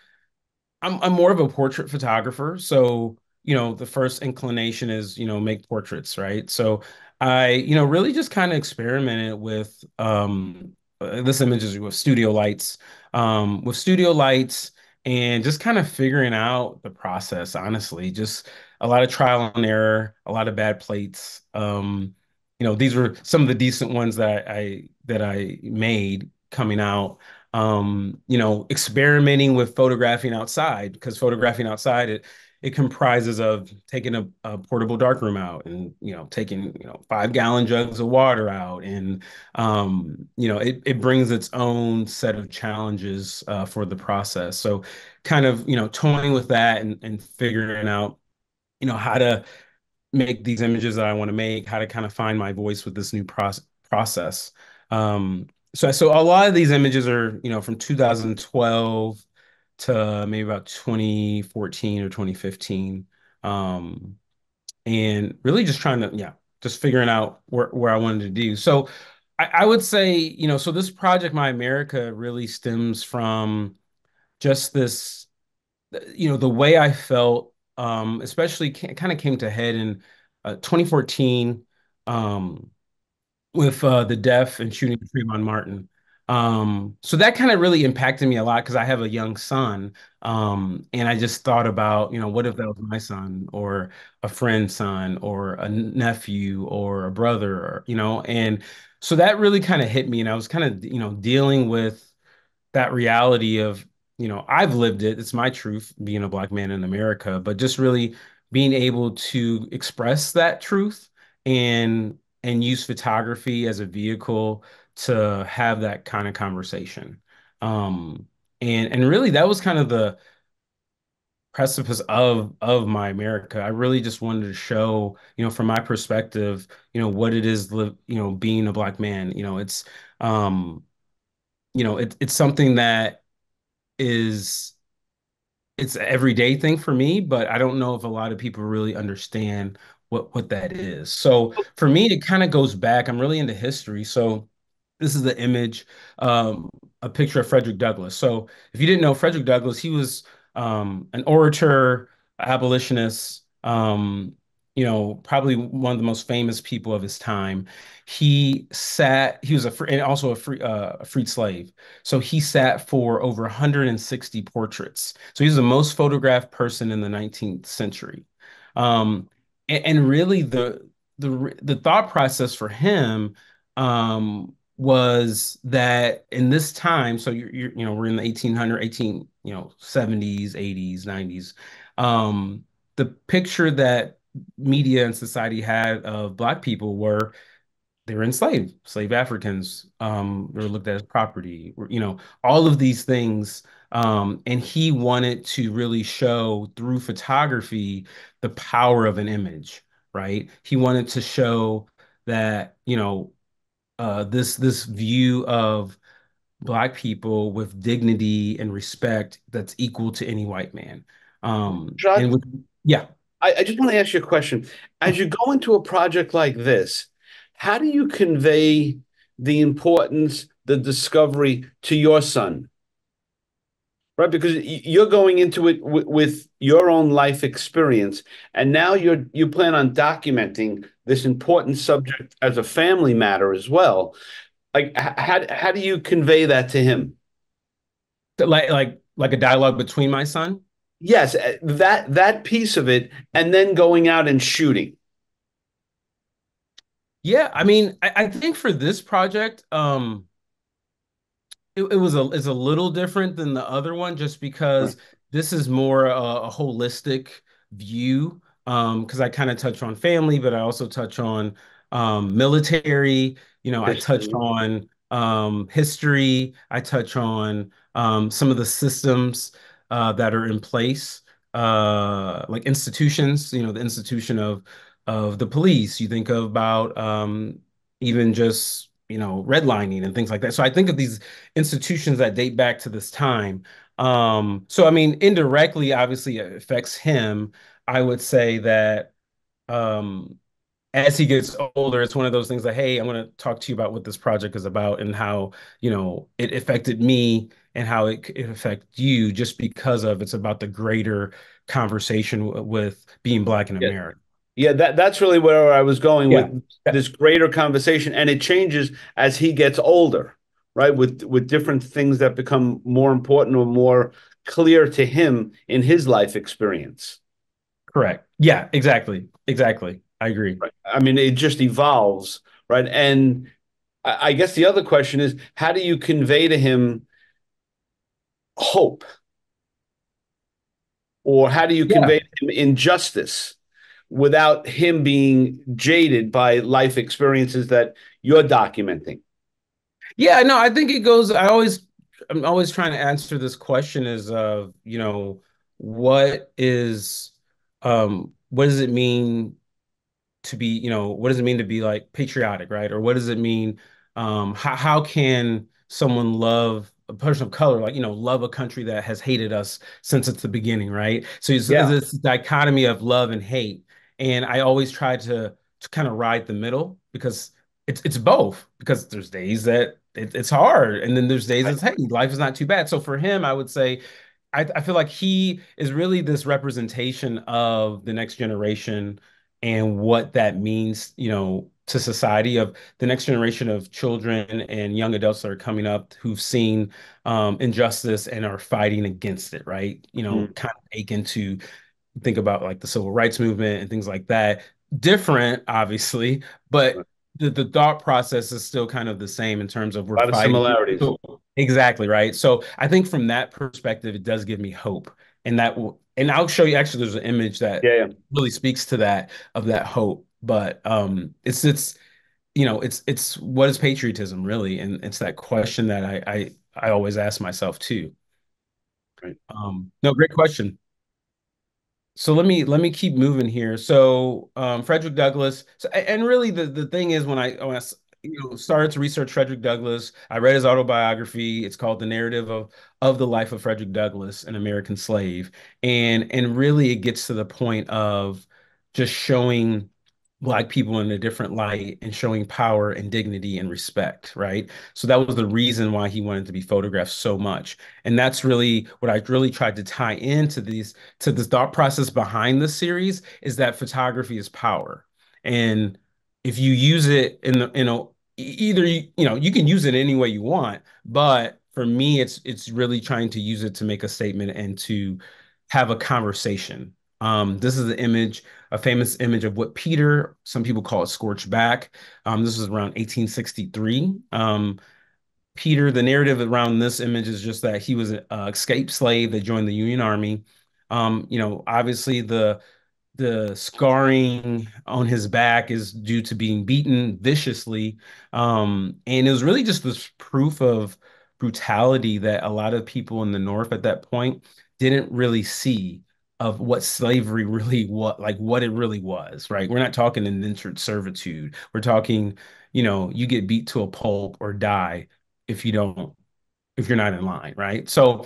I'm more of a portrait photographer. So, the first inclination is, make portraits, right? So I, really just kind of experimented with this image is with studio lights and just kind of figuring out the process, honestly. Just a lot of trial and error, a lot of bad plates. These were some of the decent ones that I made coming out. Experimenting with photographing outside, because photographing outside, it comprises of taking a portable darkroom out and, taking, 5-gallon jugs of water out. And, it brings its own set of challenges for the process. So kind of, toying with that and figuring out, how to make these images that I want to make, how to kind of find my voice with this new process. So a lot of these images are, from 2012 to maybe about 2014 or 2015. Um, and really just trying to, yeah, just figuring out where I wanted to do. So I would say, so this project, My America, really stems from just this, the way I felt, especially kind of came to head in 2014, with the death and shooting of Trayvon Martin. So that kind of really impacted me a lot because I have a young son. And I just thought about, what if that was my son or a friend's son or a nephew or a brother, and so that really kind of hit me. And I was kind of, dealing with that reality of, I've lived it. It's my truth being a Black man in America, but just really being able to express that truth and use photography as a vehicle to have that kind of conversation. And really that was kind of the precipice of My America. I really just wanted to show, from my perspective, what it is, being a Black man. Um, it's something that is it's an everyday thing for me, but I don't know if a lot of people really understand what that is. So for me, it kind of goes back. I'm really into history. So this is the image, a picture of Frederick Douglass. So if you didn't know Frederick Douglass, he was an orator, abolitionist, probably one of the most famous people of his time. He was and also a freed slave. So he sat for over 160 portraits. So he's the most photographed person in the 19th century. And really the thought process for him was that in this time, so we're in the 70s, 80s, 90s. The picture that media and society had of Black people were they were enslaved, slave Africans. They were looked at as property, all of these things. And he wanted to really show through photography the power of an image, right? He wanted to show that, this view of Black people with dignity and respect that's equal to any white man. And Rashod, with, yeah. I just want to ask you a question. As you go into a project like this, how do you convey the importance, the discovery to your son? Right, because you're going into it with your own life experience, and now you plan on documenting this important subject as a family matter as well. Like, how do you convey that to him? Like a dialogue between my son. Yes, that piece of it, and then going out and shooting. Yeah, I mean, I think for this project, it's a little different than the other one just Right. because this is more a holistic view. Because I kind of touch on family, but I also touch on military. I touch History. on history. I touch on some of the systems that are in place, like institutions. The institution of the police. You think about even just redlining and things like that. So I think of these institutions that date back to this time. So I mean, indirectly, obviously, it affects him. I would say that um, as he gets older, it's one of those things that, hey, I want to talk to you about what this project is about and how, it affected me and how it affected you just because of it's about the greater conversation with being Black in Yeah, America. yeah, that's really where I was going Yeah. with this greater conversation, and it changes as he gets older, right? With different things that become more important or more clear to him in his life experience. Correct. Yeah, exactly. Exactly. I agree. Right. I mean, it just evolves, right? And I guess the other question is, how do you convey to him hope, or how do you Yeah. convey to him injustice without him being jaded by life experiences that you're documenting? Yeah, no, I think it goes. I'm always trying to answer this question is what is, what does it mean to be, what does it mean to be like patriotic, right? Or what does it mean? How can someone love a person of color, like, love a country that has hated us since it's the beginning, right? So it's Yeah. this dichotomy of love and hate. And I always try to kind of ride the middle because it's both, because there's days that it's hard. And then there's days I, it's, hey, life is not too bad. So for him, I would say, I feel like he is really this representation of the next generation and what that means, to society, of the next generation of children and young adults that are coming up who've seen injustice and are fighting against it, right? mm, Kind of akin to think about like the civil rights movement and things like that. Different, obviously, but the thought process is still kind of the same in terms of we're a lot of fighting. similarities. So, exactly, right. So I think from that perspective, it does give me hope. And I'll show you, actually, there's an image that Yeah, yeah. really speaks to that, of that hope. But it's what is patriotism really? And it's that question that I always ask myself too. Right. No, great question. So let me keep moving here. So Frederick Douglass. So, and really the thing is, when I started to research Frederick Douglass, I read his autobiography. It's called The Narrative of the Life of Frederick Douglass, an American Slave. And really it gets to the point of just showing Black people in a different light and showing power and dignity and respect, right? So that was the reason why he wanted to be photographed so much. And that's really what I really tried to tie into to the thought process behind the series, is that photography is power. And if you use it either you can use it any way you want, but for me it's really trying to use it to make a statement and to have a conversation. This is a famous image of what Peter, some people call it scorched back. This was around 1863. Peter, the narrative around this image is just that he was an escaped slave that joined the Union Army. Obviously the scarring on his back is due to being beaten viciously. And it was really just this proof of brutality that a lot of people in the North at that point didn't really see of what slavery really what it really was, right? We're not talking indentured servitude. We're talking, you get beat to a pulp or die if you don't, if you're not in line, right? So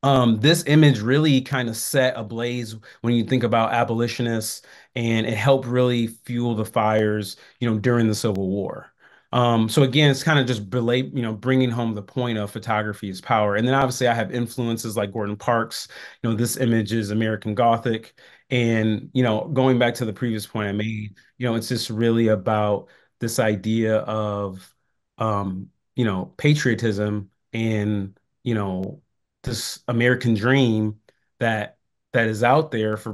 this image really kind of set ablaze when you think about abolitionists, and it helped really fuel the fires, during the Civil War. So again, it's kind of just bringing home the point of photography is power. And then obviously I have influences like Gordon Parks. This image is American Gothic. And, going back to the previous point I made, it's just really about this idea of, patriotism and, you know, this American dream that that is out there for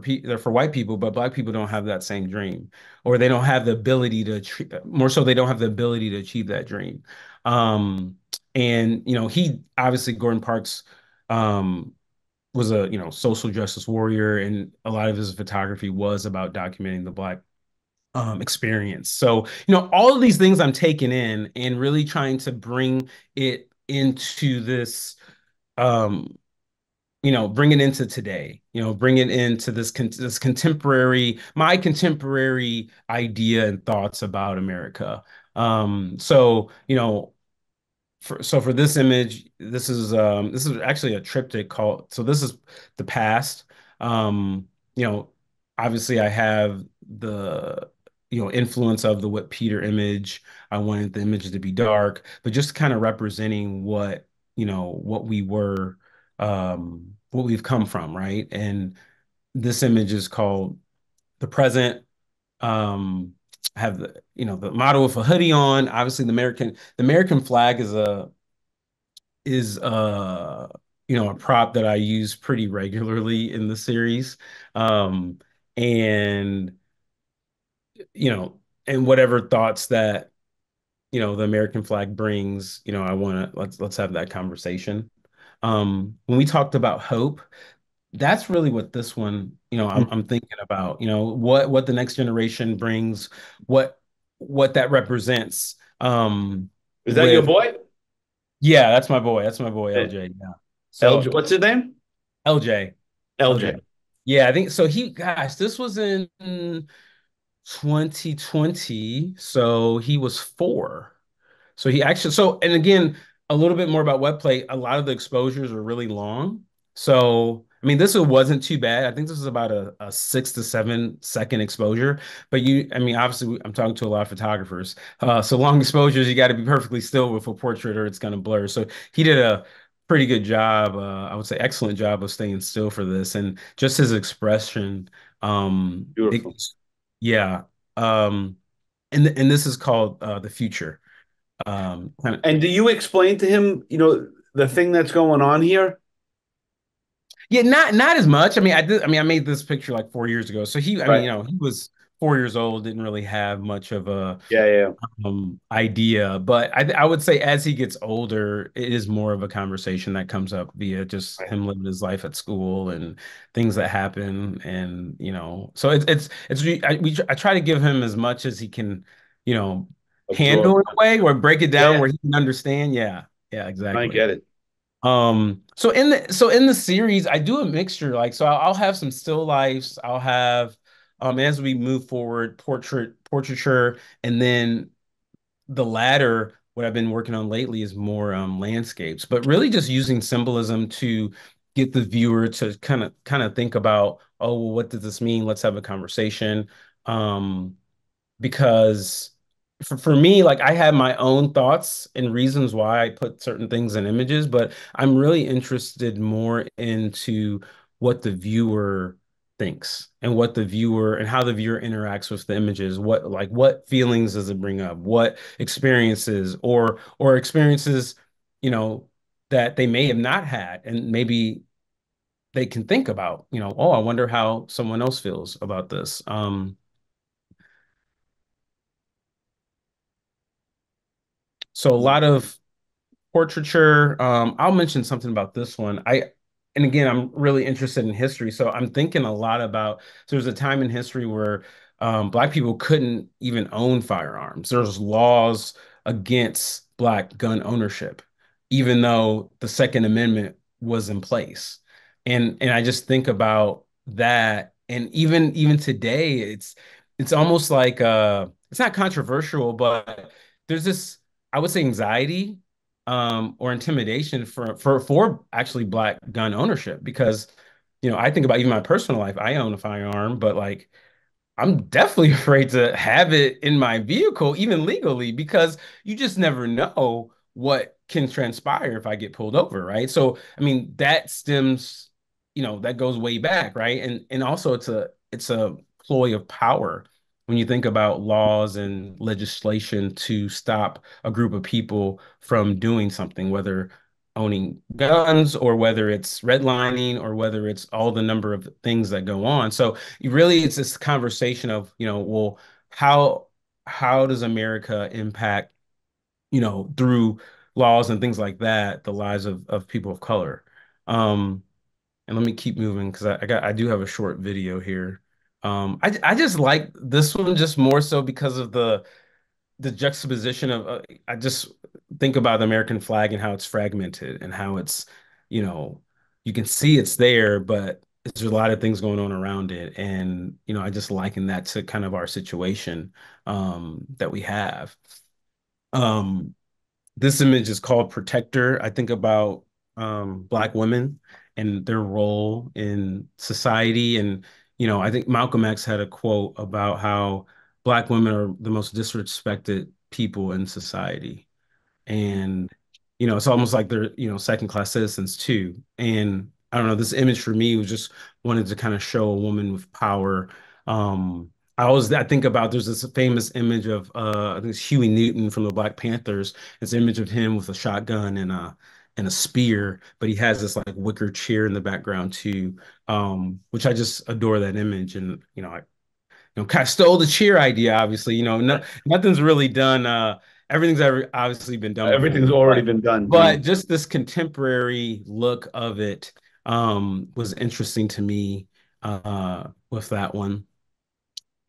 white people, but black people don't have that same dream, or they don't have the ability to more so they don't have the ability to achieve that dream. And he obviously Gordon Parks was a social justice warrior, and a lot of his photography was about documenting the black experience. So all of these things I'm taking in and really trying to bring it into this um bring it into today, bring it into this my contemporary idea and thoughts about America. So, for this image, this is actually a triptych called, so this is the past. You know, obviously I have the influence of the What Peter image. I wanted the image to be dark, but just kind of representing what we were, what we've come from, right? And this image is called The Present. I have the motto with a hoodie on. Obviously, the American flag is a prop that I use pretty regularly in the series. Um, and you know, and whatever thoughts that the American flag brings, I want to let's have that conversation. When we talked about hope, that's really what this one, I'm thinking about, what the next generation brings, what that represents. Is that your With boy? Yeah, that's my boy. That's my boy, Eh, LJ. Yeah. LJ, So what's his name? LJ, LJ. LJ. Yeah, I think so. Gosh, this was in 2020. So he was 4. So he actually, and again, a little bit more about webplate. A lot of the exposures are really long. So, I mean, this one wasn't too bad. I think this is about a 6 to 7 second exposure. But I mean, obviously, I'm talking to a lot of photographers. So long exposures, you got to be perfectly still with a portrait or it's going to blur. So he did a pretty good job. I would say excellent job of staying still for this. And just his expression. It, Beautiful. yeah. Um, and this is called The Future. Kind of, And do you explain to him, the thing that's going on here? yeah, not as much. I mean, I did. I mean, I made this picture like 4 years ago. So I mean, Right. he was 4 years old, didn't really have much of a Yeah, yeah. idea. But I would say as he gets older, it is more of a conversation that comes up via just Right. him living his life at school and things that happen. And so I try to give him as much as he can, you know, handle Absorb. in a way, or break it down Yeah, where he can understand. Yeah, yeah, I exactly. get it. So in the series, I do a mixture. Like, so I'll have some still lifes. I'll have, as we move forward, portraiture, and then the latter. What I've been working on lately is more landscapes, but really just using symbolism to get the viewer to kind of think about, oh, well, what does this mean? Let's have a conversation. Um, because for me, like I have my own thoughts and reasons why I put certain things in images, but I'm really interested more into what the viewer thinks and how the viewer interacts with the images. What feelings does it bring up? What experiences or experiences, you know, that they may have not had, and maybe they can think about, oh, I wonder how someone else feels about this. So a lot of portraiture. I'll mention something about this one. and again, I'm really interested in history, so I'm thinking a lot about. So there's a time in history where Black people couldn't even own firearms. There's laws against Black gun ownership, even though the Second Amendment was in place. And I just think about that, and even today, it's almost like it's not controversial, but there's this, I would say, anxiety or intimidation for actually Black gun ownership because I think about even my personal life. I own a firearm, but like I'm definitely afraid to have it in my vehicle, even legally, because you just never know what can transpire if I get pulled over, right? So, I mean, that stems, that goes way back, right? And also it's a ploy of power when you think about laws and legislation to stop a group of people from doing something, whether owning guns or whether it's redlining or whether it's all the number of things that go on. So really it's this conversation of, well, how how does America impact, through laws and things like that, the lives of people of color. Um, and let me keep moving because I do have a short video here. I just like this one just more so because of the juxtaposition of I just think about the American flag and how it's fragmented and how it's, you know, you can see it's there, but there's a lot of things going on around it. And, I just liken that to kind of our situation that we have. Um, this image is called Protector. I think about Black women and their role in society. And, I think Malcolm X had a quote about how Black women are the most disrespected people in society. And, it's almost like they're, second class citizens too. And I don't know, this image for me was just wanted to kind of show a woman with power. I think about there's this famous image of I think it's Huey Newton from the Black Panthers. It's an image of him with a shotgun and a spear, but he has this like wicker chair in the background too, which I just adore that image. And I kind of stole the cheer idea, obviously. Nothing's really done. Everything's ever obviously been done Everything's before, already but been done, but Dean. just this contemporary look of it was interesting to me with that one.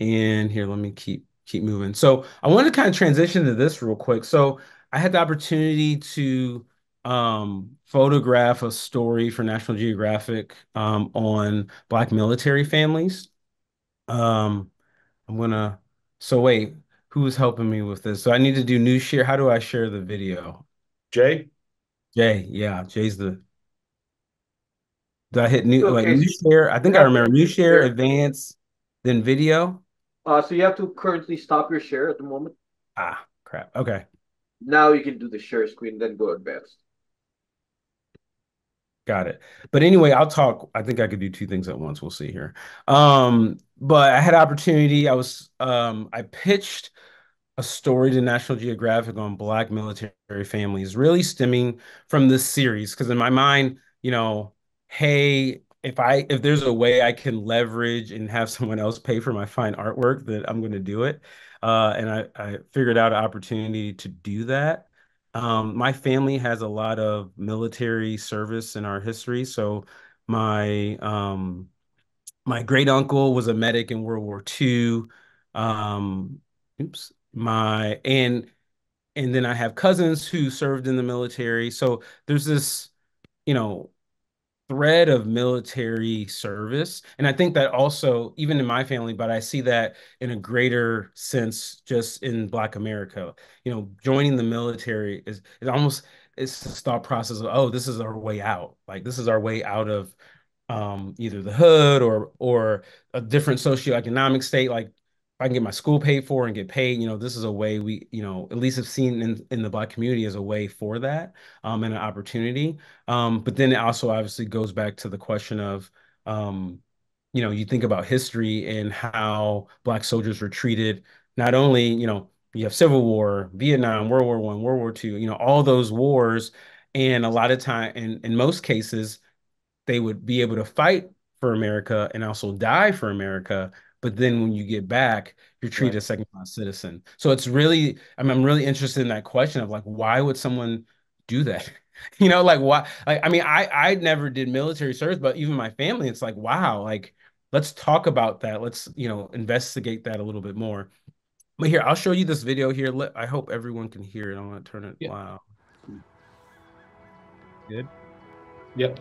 And here, let me keep moving. So I want to kind of transition to this real quick. So I had the opportunity to photograph a story for National Geographic on Black military families. Um, I'm gonna. So wait, who's helping me with this? So I need to do new share. How do I share the video? Jay? Jay, yeah, Jay's the. Did I hit new like Okay, new so share? I you think I have to remember new share, share. advance, then video. So you have to currently stop your share at the moment. Ah, crap. Okay, Now you can do the share screen, then go advanced. got it. But anyway, I'll talk. I think I could do two things at once. We'll see here. But I had opportunity. I pitched a story to National Geographic on Black military families, really stemming from this series. Because in my mind, hey, if there's a way I can leverage and have someone else pay for my fine artwork, that I'm going to do it. And I figured out an opportunity to do that. My family has a lot of military service in our history, so my my great uncle was a medic in World War II. Oops. My and then I have cousins who served in the military. So there's this, you know, thread of military service. And I think that also, even in my family, but I see that in a greater sense just in Black America. Joining the military is almost it's this thought process of, oh, this is our way out. Like this is our way out of either the hood or a different socioeconomic state. Like if I can get my school paid for and get paid, this is a way we, at least have seen in the Black community as a way for that and an opportunity. But then it also obviously goes back to the question of, you think about history and how Black soldiers were treated. Not only, you have Civil War, Vietnam, World War I, World War II, all those wars. And a lot of time, in most cases, they would be able to fight for America and also die for America. But then when you get back, you're treated Right. as second class citizen. So it's really, I'm really interested in that question of like, why would someone do that? You know, like why? Like, I mean, I never did military service, but even my family, it's like, wow, like let's talk about that. Let's, investigate that a little bit more. But here, I'll show you this video here. I hope everyone can hear it. I'm gonna turn it Yeah. loud. Good. Yep.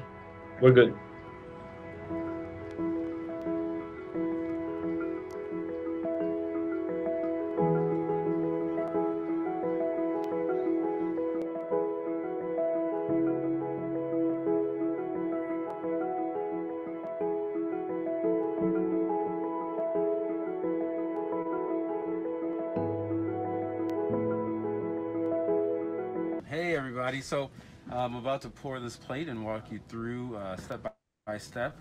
We're good. Hey everybody, so I'm about to pour this plate and walk you through step by step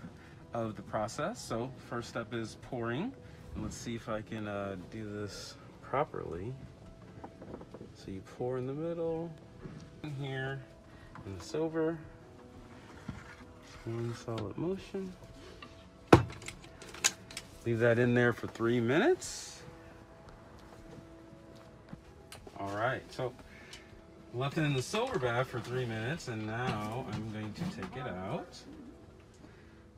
of the process. So first step is pouring, and let's see if I can do this properly. So you pour in the middle, in here, in the silver, one solid motion. Leave that in there for 3 minutes. All right, so left it in the silver bath for 3 minutes, and now I'm going to take it out.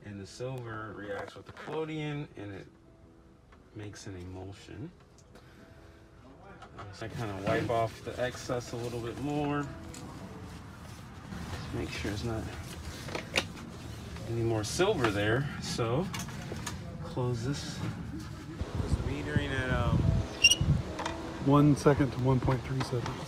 And the silver reacts with the collodion, and it makes an emulsion. So I kind of wipe off the excess a little bit more. Just make sure there's not any more silver there. So close this. Just metering at 1 second to 1.3 seconds.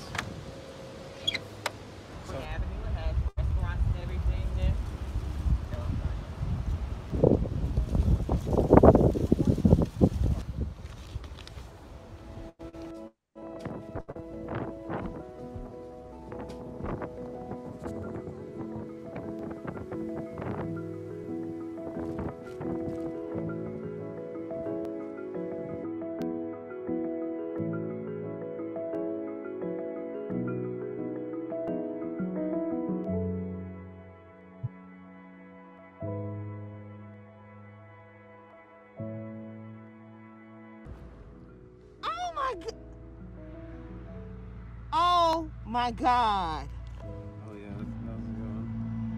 Oh my God. oh yeah, how's it going?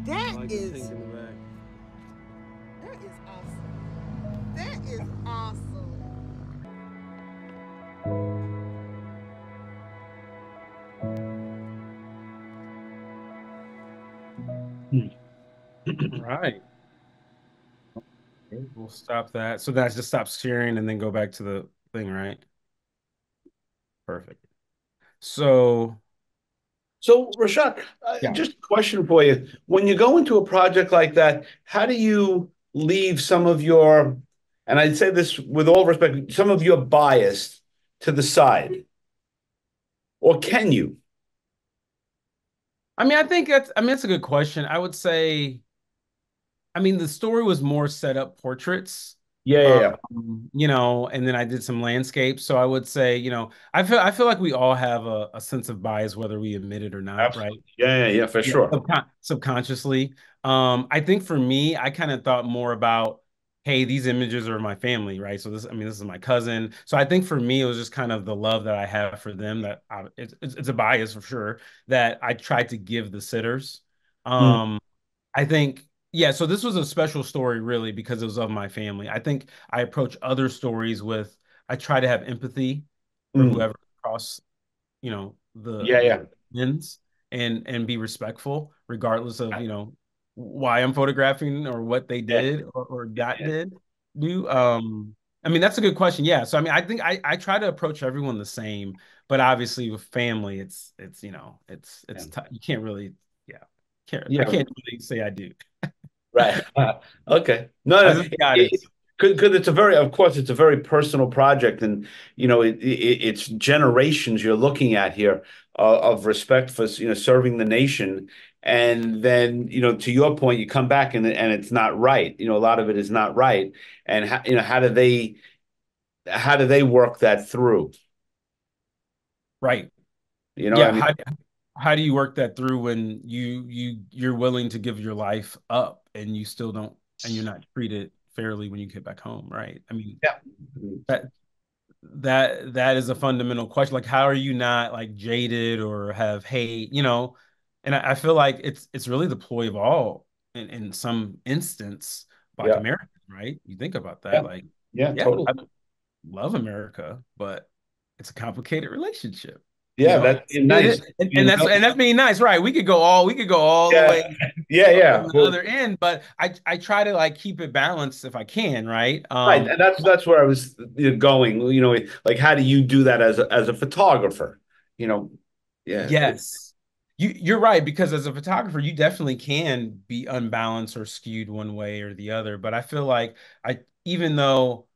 That I like is the pink in the back. that is awesome. That is awesome. Right. We'll stop that. So that just stops sharing and then go back to the thing, right? Perfect. So, So, Rashad, yeah. just a question for you. When you go into a project like that, how do you leave some of your, and I'd say this with all respect, some of your bias to the side? Or can you? I mean, that's a good question. I would say, I mean, the story was more set up portraits, Yeah, yeah, yeah. and then I did some landscapes. So I would say, I feel like we all have a sense of bias, whether we admit it or not, right? Absolutely. Yeah, yeah, yeah, for Yeah, sure. subconsciously. I think for me, I kind of thought more about, hey, these images are my family, right? So this is my cousin. So I think for me, it was just kind of the love that I have for them it's a bias for sure that I tried to give the sitters. Mm, I think, yeah, so this was a special story really because it was of my family. I think I approach other stories with, I try to have empathy for mm. whoever cross, the Yeah, yeah, lens and be respectful regardless of, why I'm photographing or what they yeah, did or got yeah, did do. I mean, that's a good question. Yeah. So I mean, I think I try to approach everyone the same, but obviously with family, it's yeah. you can't really, yeah, I Yeah, can't really say I do. right. Okay. No, I no. just be honest. Because it's a very, of course, it's a very personal project, and it's generations you're looking at here of respect for serving the nation, and then to your point, you come back and it's not right. A lot of it is not right, and how do they work that through? Right. I Yeah. mean, How do you work that through when you're willing to give your life up and you still don't and you're not treated fairly when you get back home, right? I mean, yeah, that that is a fundamental question. Like, how are you not like jaded or have hate, And I feel like it's really the ploy of all in some instance Black Yeah. Americans, right? You think about that, Yeah. like, Yeah, yeah, totally. I love America, but it's a complicated relationship, you Yeah, know. that's nice. And that's being nice, right? We could go all the Yeah, way yeah, on yeah. the Well, other end, but I try to like keep it balanced if I can, right? right, and that's where I was going. Like how do you do that as a photographer? You know, yeah, Yes. You're right, because as a photographer, you definitely can be unbalanced or skewed one way or the other. But I feel like even though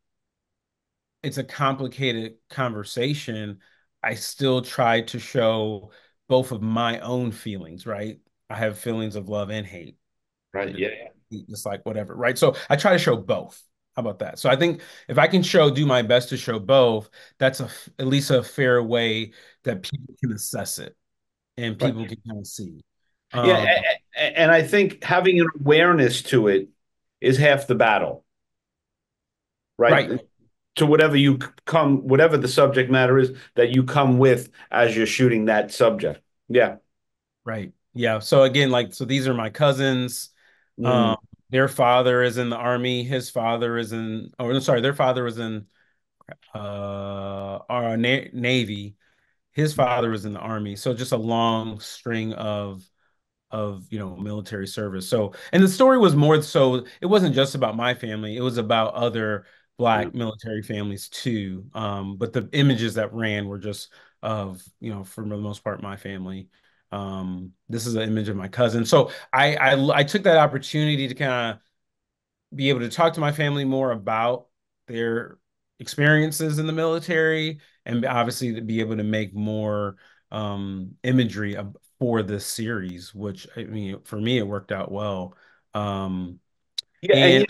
it's a complicated conversation, I still try to show both of my own feelings, right? I have feelings of love and hate. right, yeah, It's like whatever, right? So I try to show both. How about that? So I think if I can do my best to show both, that's at least a fair way that people can assess it and right, people can kind of see. yeah, Um, and I think having an awareness to it is half the battle, right? right, To whatever whatever the subject matter is that you come with as you're shooting that subject. Yeah. right. Yeah. So again, like, so these are my cousins. Mm, Um, their father is in the army. His father is in, oh, no, sorry, their father was in our Navy. His father was in the army. So just a long string of military service. So, and the story was more so it wasn't just about my family, it was about other mm. Black military families too. But the images that ran were just of, for the most part, my family. This is an image of my cousin. So I took that opportunity to kind of be able to talk to my family more about their experiences in the military, and obviously to be able to make more imagery for this series, which I mean, for me, it worked out well. Um, Yeah, and and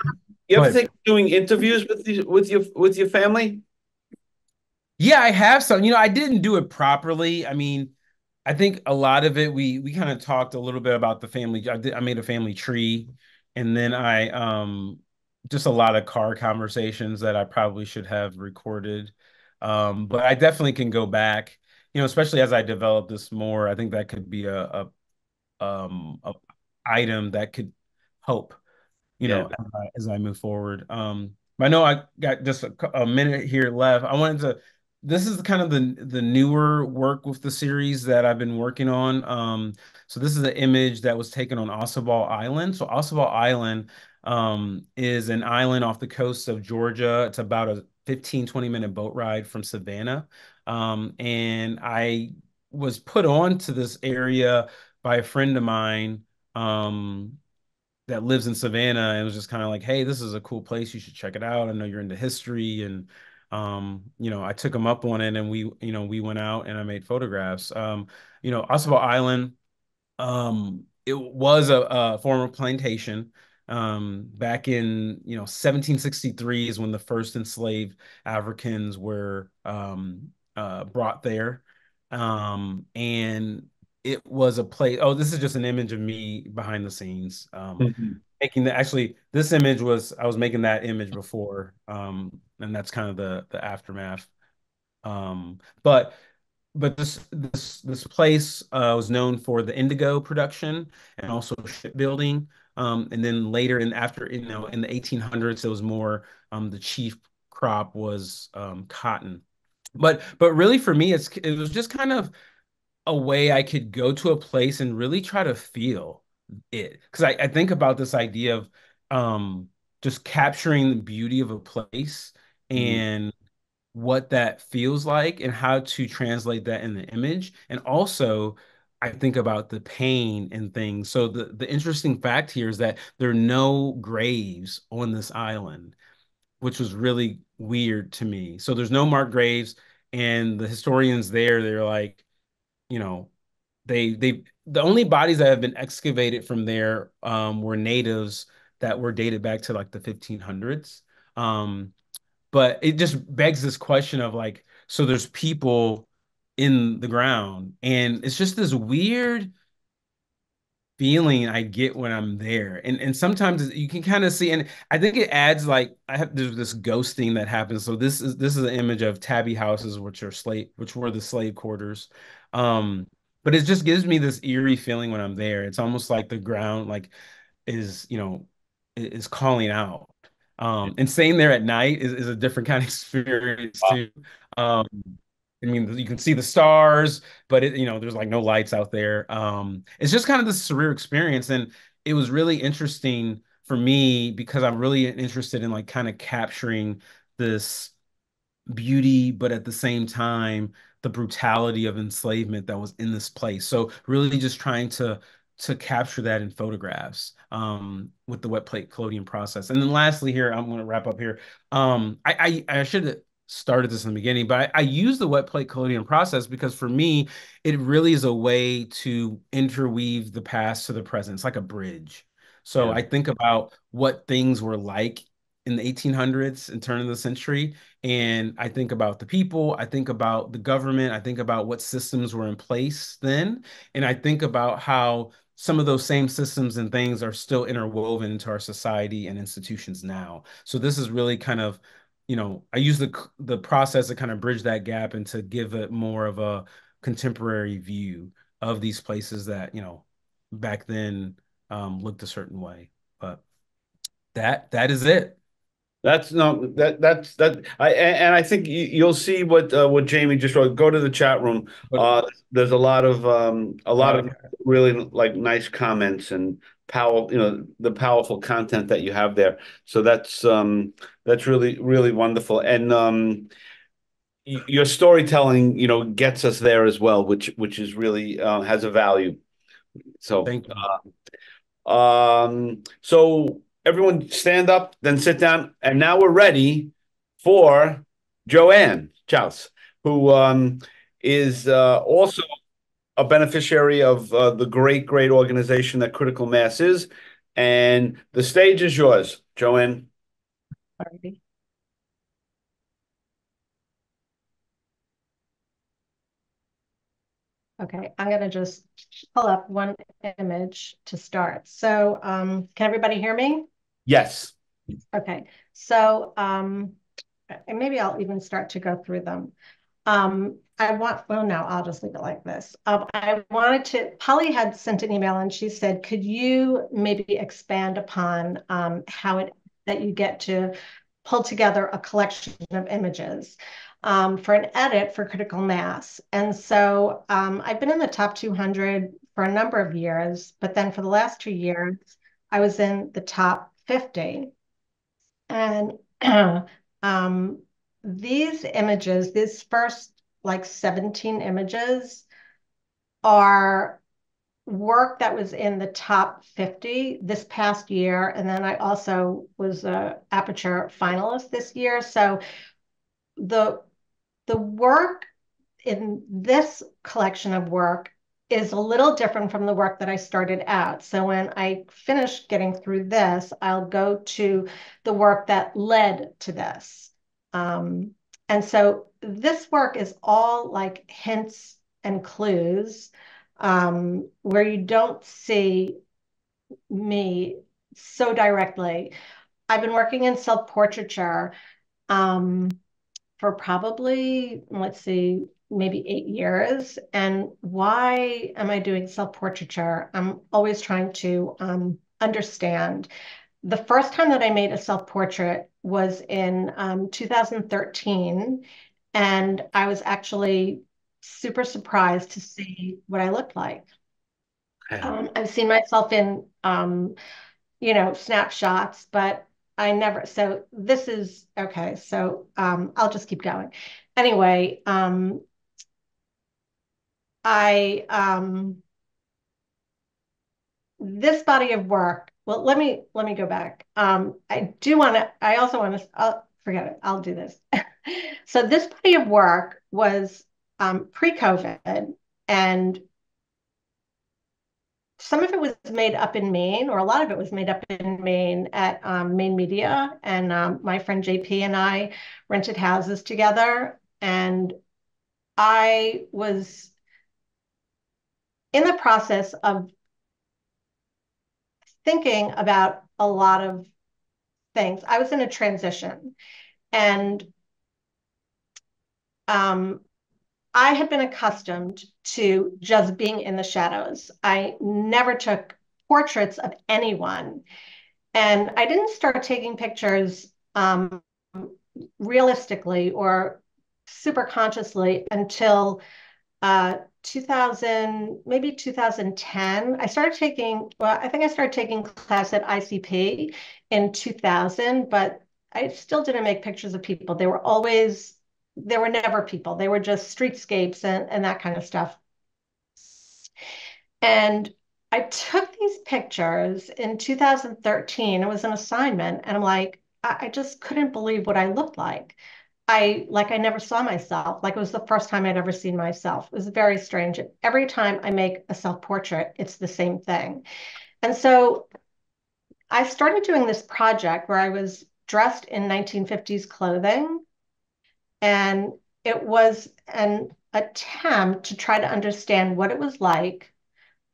you go ever ahead. think of doing interviews with your family? Yeah, I have some. I didn't do it properly. I mean, I think a lot of it we kind of talked a little bit about the family. I made a family tree, and then I just a lot of car conversations that I probably should have recorded. But I definitely can go back, especially as I develop this more. I think that could be a item that could help Yeah. as I move forward. But I know I got just a minute here left. I wanted to. This is kind of the newer work with the series that I've been working on. So this is an image that was taken on Ossabaw Island. So Ossabaw Island is an island off the coast of Georgia. It's about a 15-20 minute boat ride from Savannah. And I was put on to this area by a friend of mine. That lives in Savannah, and was just kind of like, hey, this is a cool place. You should check it out. I know you're into history. And I took him up on it, and we went out and I made photographs. Ossabaw Island, it was a former plantation. Back in 1763 is when the first enslaved Africans were brought there. And it was a place. Oh, this is just an image of me behind the scenes. Mhm. Making actually, this image was, I was making that image before. And that's kind of the aftermath. But this place was known for the indigo production and also shipbuilding. And then later, and after, in the 1800s, it was more, the chief crop was cotton. But really for me, it was just kind of a way I could go to a place and really try to feel it. Because I think about this idea of just capturing the beauty of a place Mhm. and what that feels like and how to translate that in the image. And also, I think about the pain and things. So the interesting fact here is that there are no graves on this island, which was really weird to me. So there's no marked graves, and the historians there, they're like, you know, the only bodies that have been excavated from there were natives that were dated back to like the 1500s. Um, but it just begs this question of like, so there's people in the ground, and it's just this weird feeling I get when I'm there. And sometimes you can kind of see, and I think it adds like there's this ghosting that happens. So this is an image of tabby houses, which were the slave quarters. Um, but it just gives me this eerie feeling when I'm there. It's almost like the ground like is, is calling out. And staying there at night is a different kind of experience Wow. too. Um, I mean, you can see the stars, but there's like no lights out there. It's just kind of this surreal experience, and it was really interesting for me because I'm really interested in like kind of capturing this beauty, but at the same time, the brutality of enslavement that was in this place. So really just trying to capture that in photographs with the wet plate collodion process. And then lastly here, I'm going to wrap up here. I should have started this in the beginning, but I use the wet plate collodion process because for me, it really is a way to interweave the past to the present. It's like a bridge. So Yeah. I think about what things were like in the 1800s and turn of the century, and I think about the people, I think about the government, I think about what systems were in place then, and I think about how some of those same systems and things are still interwoven into our society and institutions now. So this is really kind of, I use the process to kind of bridge that gap and to give it more of a contemporary view of these places that, back then looked a certain way. But that is it. That's no that's that I and I think you'll see what Jamie just wrote. Go to the chat room. But There's a lot of okay. really like nice comments and power, the powerful content that you have there. So that's really really wonderful. And your storytelling, gets us there as well, which is really has a value. So Thank you. so everyone stand up, then sit down, and now we're ready for Joanne Chaus, who is also a beneficiary of the great, great organization that Critical Mass is. And the stage is yours, Joanne. Alrighty. Okay, I'm going to just pull up one image to start. So can everybody hear me? Yes. Okay, so and maybe I'll even start to go through them. Well, no, I'll just leave it like this. Polly had sent an email and she said, could you maybe expand upon that you get to pull together a collection of images for an edit for critical mass. And so I've been in the top 200 for a number of years, but then for the last 2 years, I was in the top 50. And these images, these first like 17 images are work that was in the top 50 this past year. And then I also was a Aperture finalist this year. So the work in this collection of work is a little different from the work that I started out. So when I finish getting through this, I'll go to the work that led to this. And so this work is all like hints and clues where you don't see me so directly. I've been working in self-portraiture for probably, let's see, maybe 8 years. And why am I doing self-portraiture? I'm always trying to understand. The first time that I made a self-portrait was in 2013. And I was actually super surprised to see what I looked like. I've seen myself in snapshots, but I never, so this is, okay, so I'll just keep going. Anyway, I, this body of work, well, let me go back. I also want to, forget it, I'll do this. So this body of work was pre-COVID, and some of it was made up in Maine, or a lot of it was made up in Maine at Maine Media. And my friend JP and I rented houses together. And I was in the process of thinking about a lot of things. I was in a transition. And I had been accustomed to just being in the shadows. I never took portraits of anyone. And I didn't start taking pictures realistically or super consciously until 2000, maybe 2010. I think I started taking class at ICP in 2000, but I still didn't make pictures of people. There were never people. They were just streetscapes and that kind of stuff. And I took these pictures in 2013. It was an assignment, and I'm like, I just couldn't believe what I looked like. I never saw myself. Like it was the first time I'd ever seen myself. It was very strange. Every time I make a self-portrait, it's the same thing. And so I started doing this project where I was dressed in 1950s clothing, and it was an attempt to try to understand what it was like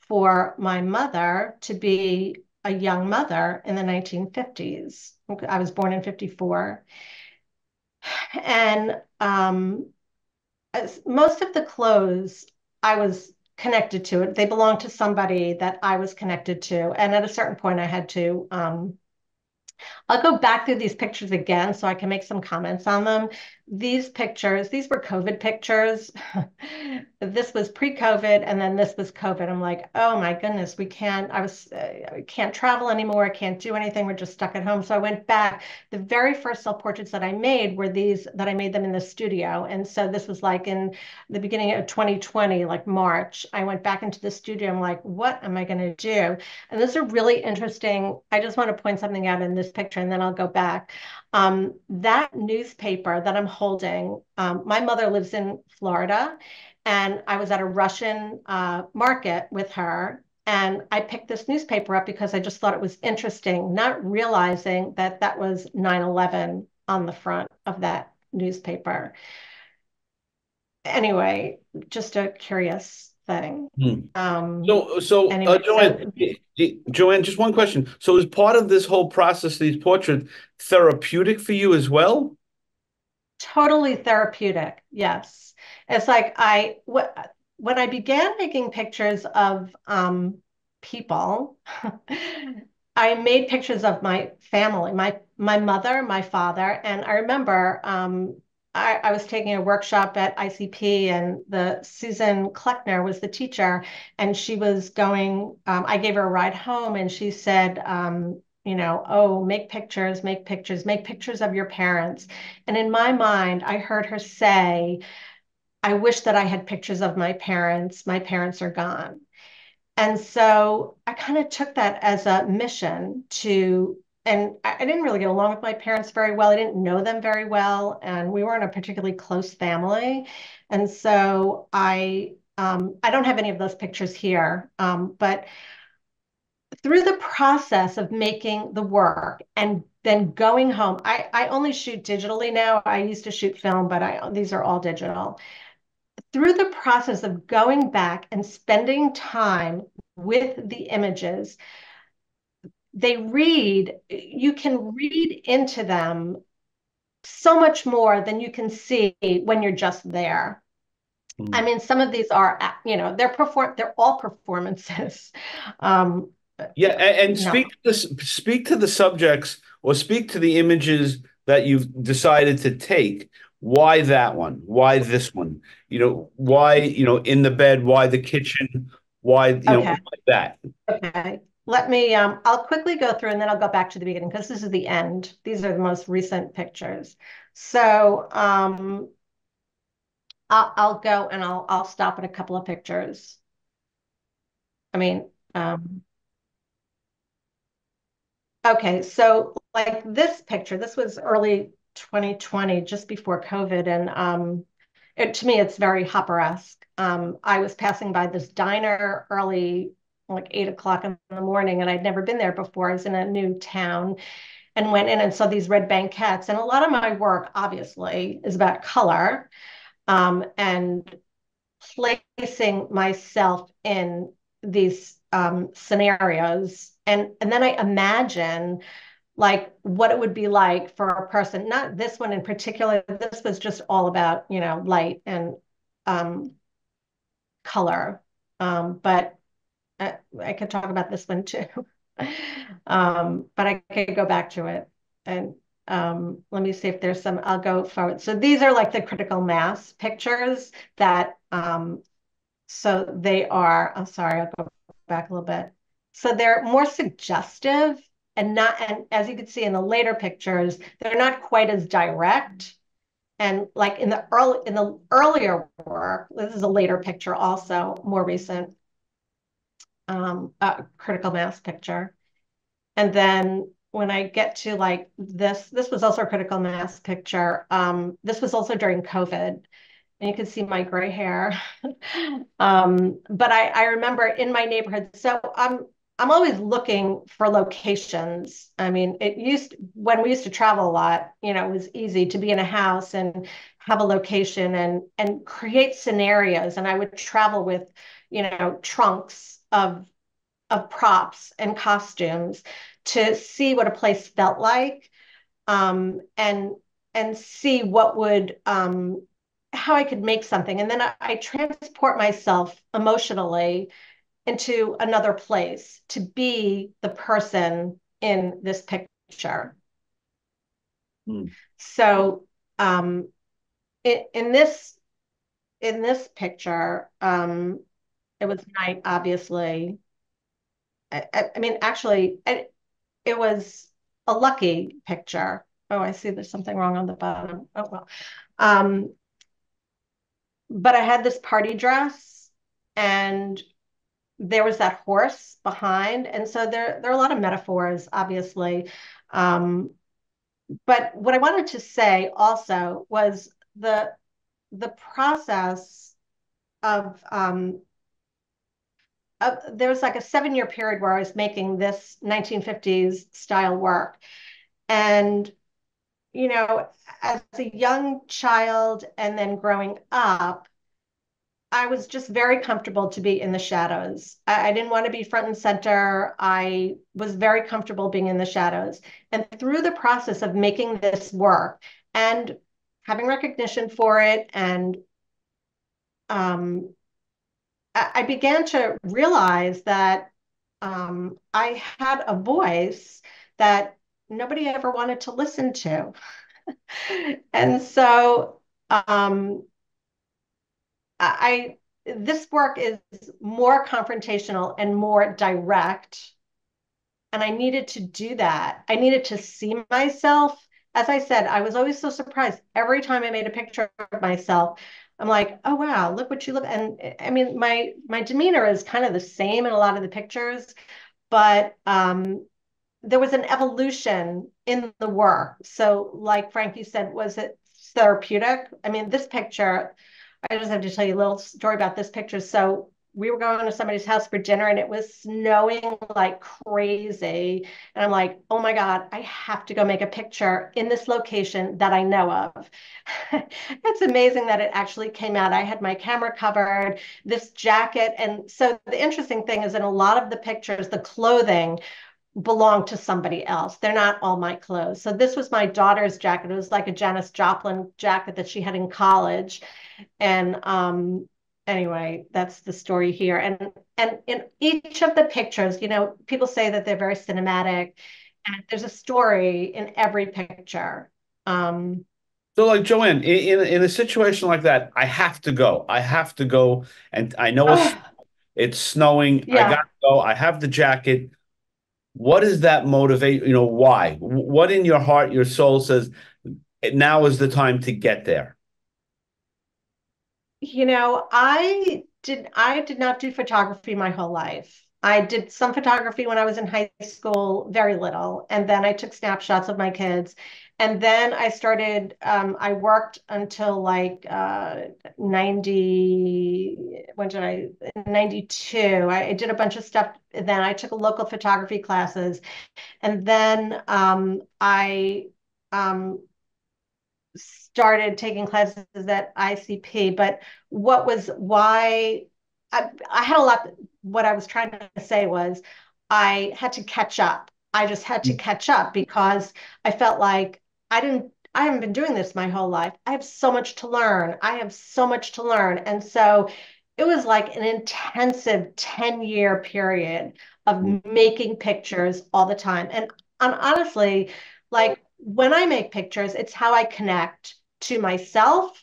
for my mother to be a young mother in the 1950s. I was born in 54. And most of the clothes I was connected to it. They belonged to somebody that I was connected to. And at a certain point, I had to I'll go back through these pictures again so I can make some comments on them. These pictures, these were COVID pictures. This was pre-COVID, and then this was COVID. I'm like, oh my goodness, I can't travel anymore. I can't do anything. We're just stuck at home. So I went back. The very first self-portraits that I made were these that I made them in the studio. And so this was like in the beginning of 2020, like March. I went back into the studio. I'm like, what am I going to do? And this is a really interesting, I just want to point something out in this picture and then I'll go back. That newspaper that I'm holding, my mother lives in Florida, and I was at a Russian market with her. And I picked this newspaper up because I just thought it was interesting, not realizing that that was 9/11 on the front of that newspaper. Anyway, just a curious thing. Anyway, Joanne, just one question. So is part of this whole process, these portraits, therapeutic for you as well? Totally therapeutic. Yes. It's like when I began making pictures of people, I made pictures of my family, my mother, my father, and I remember I was taking a workshop at ICP, and the Susan Kleckner was the teacher, and she was going. I gave her a ride home, and she said, oh, make pictures, make pictures, make pictures of your parents. And in my mind, I heard her say, I wish that I had pictures of my parents. My parents are gone. And so I kind of took that as a mission to, and I didn't really get along with my parents very well. I didn't know them very well, and we weren't a particularly close family. And so I don't have any of those pictures here, but through the process of making the work and then going home, I only shoot digitally now. I used to shoot film, but these are all digital. Through the process of going back and spending time with the images, you can read into them so much more than you can see when you're just there. I mean, some of these are, they're all performances. Yeah, and speak to the subjects or speak to the images that you've decided to take. Why that one? Why this one? Why, in the bed, why the kitchen? Why, Okay. why that? Okay. I'll quickly go through and then I'll go back to the beginning because this is the end. These are the most recent pictures. So I'll go and I'll stop at a couple of pictures. I mean, okay, so like this picture, this was early 2020, just before COVID, and to me, it's very Hopper-esque. I was passing by this diner early, like 8 o'clock in the morning, and I'd never been there before. I was in a new town and went in and saw these red banquettes. And a lot of my work, obviously, is about color, and placing myself in these scenarios. And then I imagine like what it would be like for a person, not this one in particular. This was just all about, light and color. But I could talk about this one too. But I could go back to it. And let me see if there's some, I'll go forward. So these are like the critical mass pictures that, so they are, I'm sorry, I'll go back a little bit. So they're more suggestive and not, and as you can see in the later pictures, they're not quite as direct. And like in the earlier work, this is a later picture also, more recent, critical mass picture. And then when I get to like this was also a critical mass picture. This was also during COVID, and you can see my gray hair. But I remember in my neighborhood, so I'm always looking for locations. I mean, when we used to travel a lot, it was easy to be in a house and have a location and create scenarios. And I would travel with, trunks of props and costumes to see what a place felt like, and see what would how I could make something. And then I transport myself emotionally into another place to be the person in this picture. So in this picture, it was night, obviously. I mean, actually, it was a lucky picture. Oh, I see there's something wrong on the bottom. Oh, well. But I had this party dress, and there was that horse behind. And so there are a lot of metaphors, obviously. But what I wanted to say also was the process of there was like a 7-year period where I was making this 1950s style work. And, as a young child and then growing up, I was just very comfortable to be in the shadows. I didn't want to be front and center. I was very comfortable being in the shadows. And through the process of making this work and having recognition for it, and I began to realize that I had a voice that nobody ever wanted to listen to. And so this work is more confrontational and more direct. And I needed to do that. I needed to see myself. As I said, I was always so surprised. Every time I made a picture of myself, I'm like, oh, wow, look what you look. And I mean, my demeanor is kind of the same in a lot of the pictures, but there was an evolution in the work. So like Frankie said, was it therapeutic? I mean, this picture, I just have to tell you a little story about this picture. So we were going to somebody's house for dinner, and it was snowing like crazy. And I'm like, oh my God, I have to go make a picture in this location that I know of. It's amazing that it actually came out. I had my camera covered, this jacket. And so the interesting thing is in a lot of the pictures, the clothing belong to somebody else. They're not all my clothes. So this was my daughter's jacket. It was like a Janis Joplin jacket that she had in college. And anyway, that's the story here. And in each of the pictures, people say that they're very cinematic, and there's a story in every picture. So, like Joanne, in a situation like that, I have to go. I have to go, and I know it's snowing. I Yeah. got to go. I have the jacket. What does that motivate? Why? What in your heart, your soul says now is the time to get there? I did not do photography my whole life. I did some photography when I was in high school, very little. And then I took snapshots of my kids. And then I worked until like 90, when did I, 92. I did a bunch of stuff. Then I took local photography classes. And then I started taking classes at ICP. But why I had a lot. What I was trying to say was I had to catch up. I just had to catch up because I felt like I haven't been doing this my whole life. I have so much to learn. I have so much to learn. And so it was like an intensive 10-year period of making pictures all the time. And honestly, like when I make pictures, it's how I connect to myself,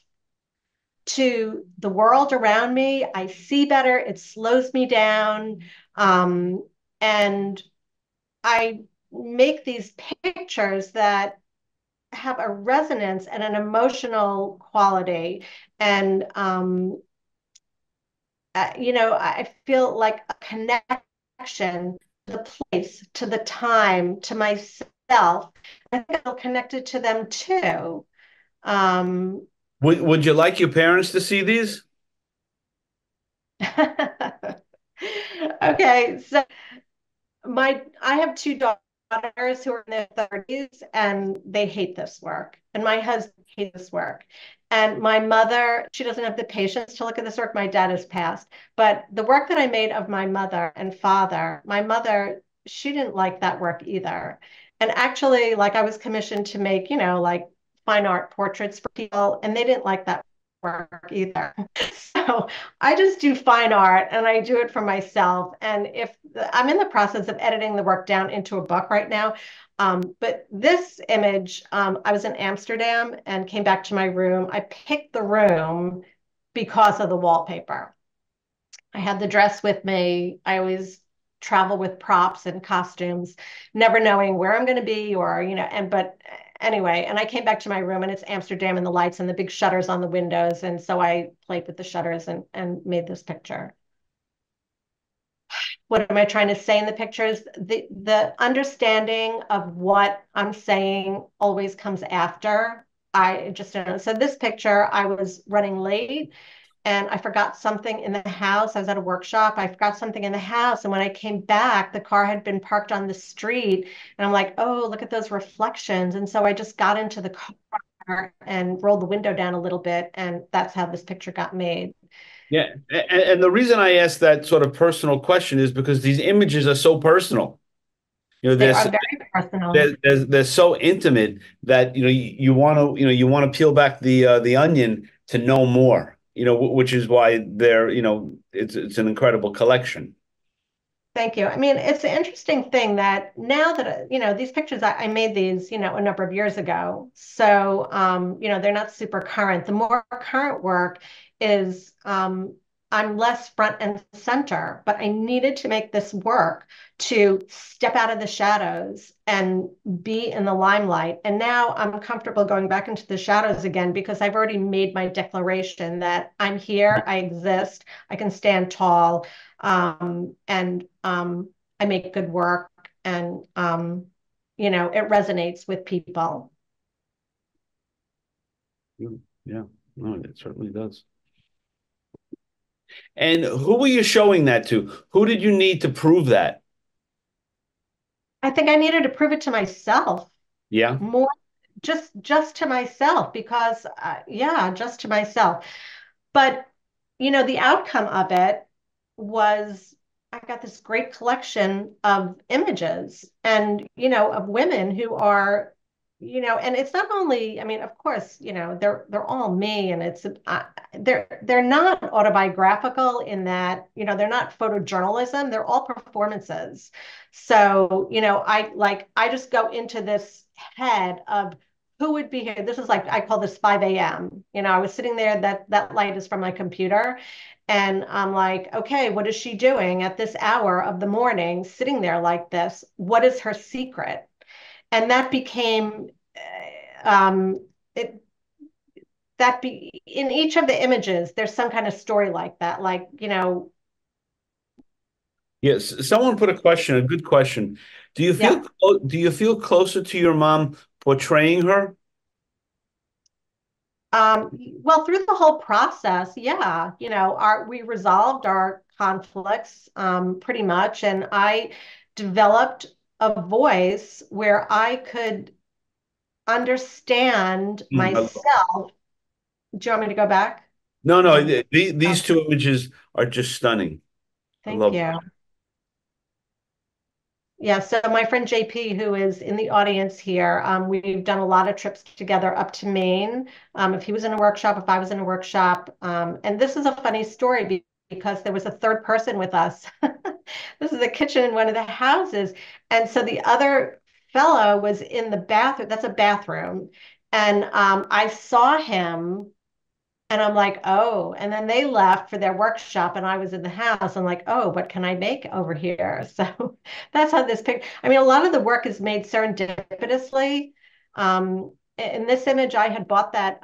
to the world around me. I see better, it slows me down. And I make these pictures that have a resonance and an emotional quality. And, I feel like a connection to the place, to the time, to myself. I think I feel connected to them too. Um, Would you like your parents to see these? okay, so I have two daughters who are in their 30s and they hate this work. And my husband hates this work. And my mother, she doesn't have the patience to look at this work. My dad has passed. But the work that I made of my mother and father, my mother, she didn't like that work either. And actually, like I was commissioned to make, like fine art portraits for people, and they didn't like that work either. So I just do fine art and I do it for myself. And if I'm in the process of editing the work down into a book right now. But this image, I was in Amsterdam and came back to my room. I picked the room because of the wallpaper. I had the dress with me. I always travel with props and costumes, never knowing where I'm going to be or, but anyway, and I came back to my room and it's Amsterdam and the lights and the big shutters on the windows. And so I played with the shutters and made this picture. What am I trying to say in the pictures? The understanding of what I'm saying always comes after. I just don't know. So this picture, I was running late and I forgot something in the house. I was at a workshop. I forgot something in the house. And when I came back, the car had been parked on the street. And I'm like, oh, look at those reflections. And so I just got into the car and rolled the window down a little bit. And that's how this picture got made. Yeah, and the reason I asked that sort of personal question is because these images are so personal. You know, They they're are so, very personal. they're so intimate that you want to you want to peel back the onion to know more. Which is why they're it's an incredible collection. Thank you. I mean, it's an interesting thing that now that, these pictures, I made these, a number of years ago. So, they're not super current. The more current work is, I'm less front and center, but I needed to make this work to step out of the shadows and be in the limelight. And now I'm comfortable going back into the shadows again because I've already made my declaration that I'm here, I exist, I can stand tall, and I make good work, and it resonates with people. Yeah, no, it certainly does. And who were you showing that to? Who did you need to prove that? I think I needed to prove it to myself Yeah. more, just to myself, because yeah, just to myself. But the outcome of it was I got this great collection of images and of women who are and it's not only, I mean, of course, they're all me, and it's they're not autobiographical in that they're not photojournalism, they're all performances. So I just go into this head of who would be here. This is like, I call this 5 a.m. I was sitting there, that light is from my computer. And I'm like, okay, what is she doing at this hour of the morning, sitting there like this? What is her secret? And that became, it, in each of the images, there's some kind of story like that. Like, Yes. Someone put a good question. yeah. Do you feel closer to your mom portraying her? Well, through the whole process, yeah, we resolved our conflicts pretty much, and I developed a voice where I could understand myself. Do you want me to go back? No, no. And These two images are just stunning. I thank love you. Yeah, so my friend JP, who is in the audience here, we've done a lot of trips together up to Maine. If he was in a workshop, if I was in a workshop. And this is a funny story because there was a third person with us. This is a kitchen in one of the houses. And so the other fellow was in the bathroom. That's a bathroom. And I saw him and I'm like, oh, and then they left for their workshop and I was in the house. I'm like, oh, what can I make over here? So that's how this picture, I mean, a lot of the work is made serendipitously. In this image, I had bought that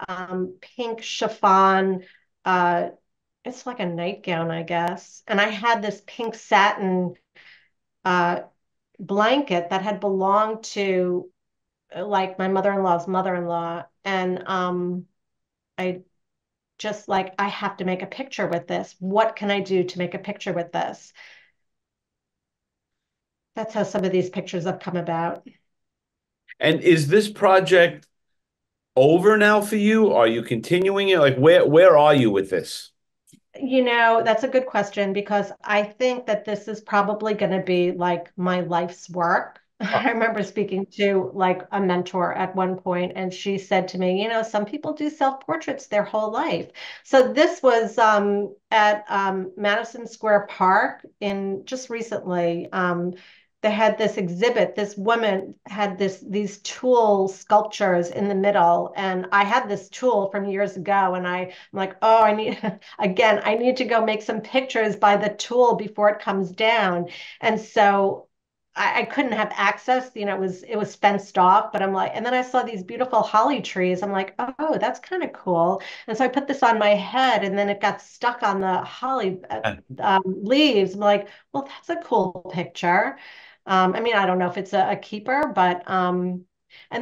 pink chiffon, it's like a nightgown, I guess. And I had this pink satin uh, blanket that had belonged to like my mother-in-law's mother-in-law. And I just like, I have to make a picture with this. What can I do to make a picture with this? That's how some of these pictures have come about. And is this project over now for you? Are you continuing it? Like where are you with this? You know, that's a good question because I think that this is probably going to be like my life's work. I remember speaking to like a mentor at one point, and she said to me, you know, some people do self-portraits their whole life. So this was at Madison Square Park in just recently. They had this exhibit. This woman had these tool sculptures in the middle, and I had this tool from years ago, and I'm like, oh, I need again, I need to go make some pictures by the tool before it comes down. And so I couldn't have access, you know, it was fenced off, but I'm like, and then I saw these beautiful holly trees. I'm like, oh, that's kind of cool. And so I put this on my head and then it got stuck on the holly leaves. I'm like, well, that's a cool picture. I mean, I don't know if it's a keeper, but and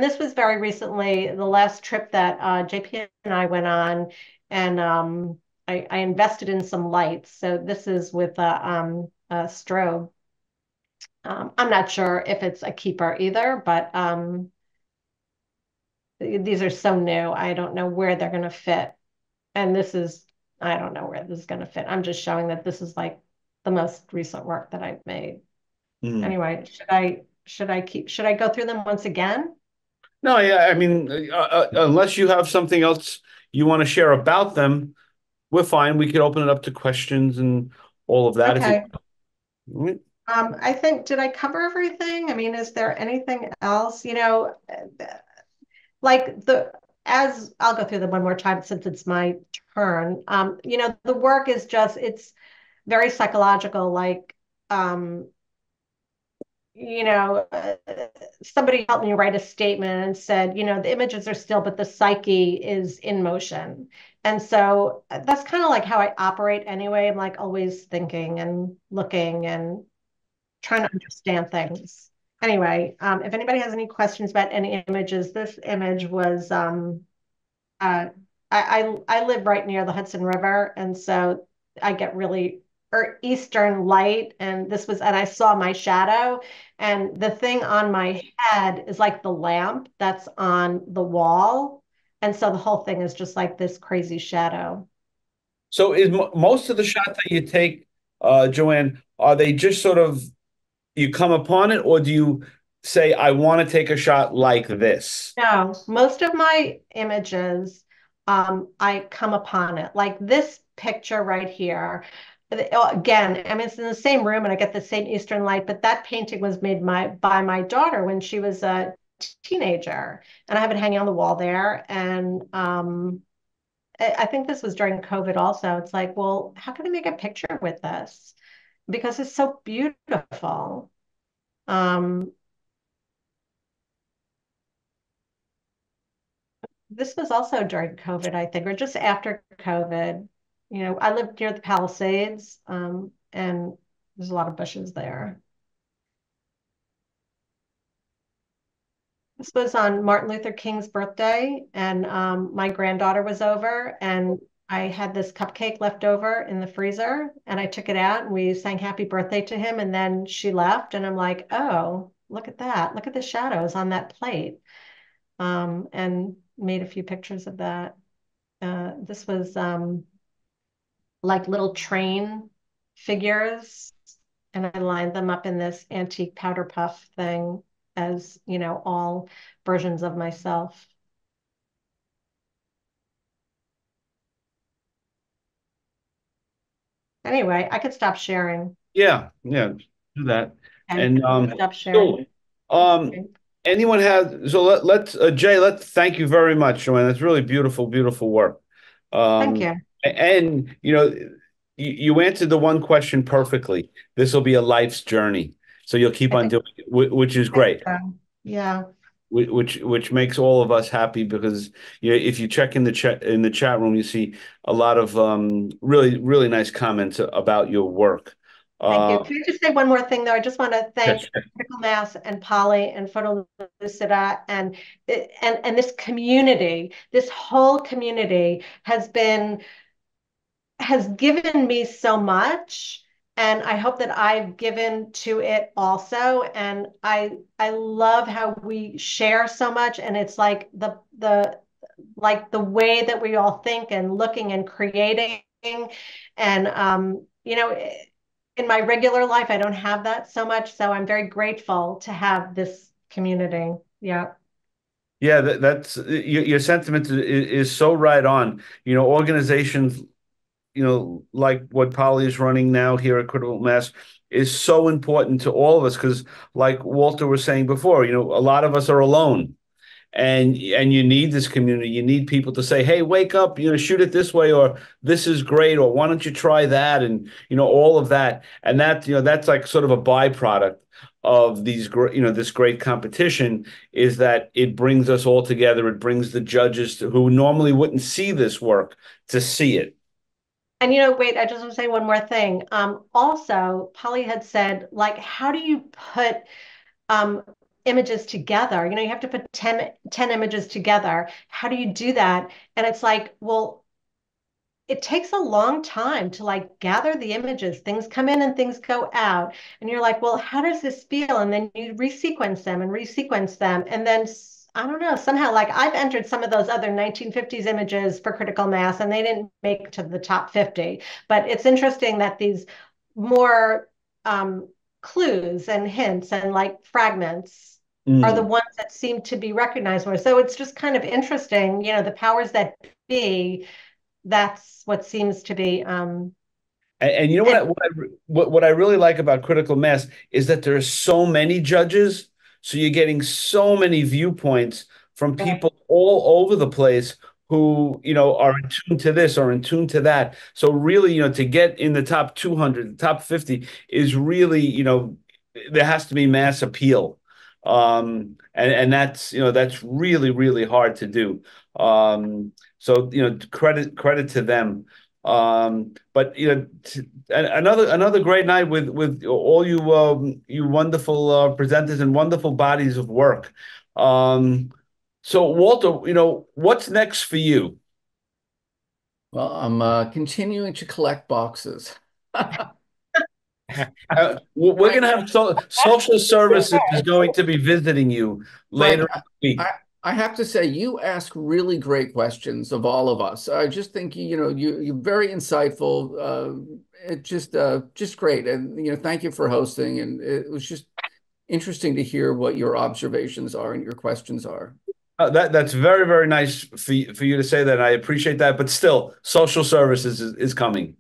this was very recently, the last trip that JP and I went on, and I invested in some lights. So this is with a strobe. I'm not sure if it's a keeper either, but these are so new. I don't know where they're going to fit. And this is, I don't know where this is going to fit. I'm just showing that this is like the most recent work that I've made. Mm. Anyway, should I go through them once again? No, yeah, I mean, unless you have something else you want to share about them, we're fine. We could open it up to questions and all of that. If Okay. you, I think, did I cover everything? I mean, is there anything else? You know, like as I'll go through them one more time since it's my turn. You know, the work is just, it's very psychological, like, um, you know, somebody helped me write a statement and said, you know, the images are still, but the psyche is in motion. And so that's kind of like how I operate anyway. I'm like always thinking and looking and trying to understand things. Anyway, if anybody has any questions about any images, this image was uh, I live right near the Hudson River, and so I get really or eastern light, and this was, and I saw my shadow, and the thing on my head is like the lamp that's on the wall, and so the whole thing is just like this crazy shadow. so is most of the shots that you take, Joanne, are they just sort of you come upon it, or do you say, I want to take a shot like this? No, most of my images, I come upon it. Like this picture right here. Again, I mean, it's in the same room and I get the same Eastern light, but that painting was made by my daughter when she was a teenager. And I have it hanging on the wall there. And I think this was during COVID also. It's like, well, how can I make a picture with this? Because it's so beautiful. Um, This was also during COVID, I think, or just after COVID. You know, I lived near the Palisades, and there's a lot of bushes there. This was on Martin Luther King's birthday, and my granddaughter was over, and I had this cupcake left over in the freezer, and I took it out, and we sang happy birthday to him, and then she left, and I'm like, oh, look at that. Look at the shadows on that plate. And made a few pictures of that. This was like little train figures. and I lined them up in this antique powder puff thing as, all versions of myself. Anyway, I could stop sharing. Yeah, yeah, do that. Okay, And stop sharing. um anyone has so let's Jay, let's thank you very much, Joanne. That's really beautiful, beautiful work. Thank Um you. and you answered the one question perfectly. This will be a life's journey. So you'll keep I on think, doing it, which is I think great. so. Yeah. Which makes all of us happy because if you check in the chat room, you see a lot of really really nice comments about your work. Thank you. Uh, Can I just say one more thing, though? I just want to yes. thank Critical Mass and Polly and Photo Lucida and this community. This whole community has given me so much, and I hope that I've given to it also. And I love how we share so much, and it's like the way that we all think and looking and creating. And in my regular life, I don't have that so much. So I'm very grateful to have this community. Yeah. Yeah, that's your sentiment is so right on. Organizations, like what Polly is running now here at Critical Mass is so important to all of us because, like Walter was saying before, a lot of us are alone. And you need this community. You need people to say, hey, wake up, shoot it this way, or this is great, or why don't you try that? And all of that. And that's like sort of a byproduct of this great competition, is that it brings us all together. It brings the judges who normally wouldn't see this work to see it. And wait, I just want to say one more thing. Also, Polly had said, like, how do you put um, images together? You have to put 10 images together. How do you do that? And it's like, well, it takes a long time to like gather the images. Things come in and things go out. And you're like, well, how does this feel? And then you resequence them and resequence them. And then I don't know, somehow like I've entered some of those other 1950s images for Critical Mass and they didn't make it to the top 50. But it's interesting that these more clues and hints and like fragments are the ones that seem to be recognized more. So it's just kind of interesting, the powers that be, that's what seems to be And you know what I really like about Critical Mass is that there are so many judges, so you're getting so many viewpoints from people all over the place who are in tune to this or in tune to that. So really, to get in the top 200, the top 50 is really, there has to be mass appeal. And that's really really hard to do. So credit to them. But another great night with all you wonderful presenters and wonderful bodies of work. So Walter, what's next for you? Well, I'm continuing to collect boxes. We're going to have social services is going to be visiting you Frank, later this week. I have to say, you ask really great questions of all of us. I just think you're very insightful. It just great, and thank you for hosting. And it was just interesting to hear what your observations are and your questions are. That's very very nice for you to say that. I appreciate that, but still, social services is coming.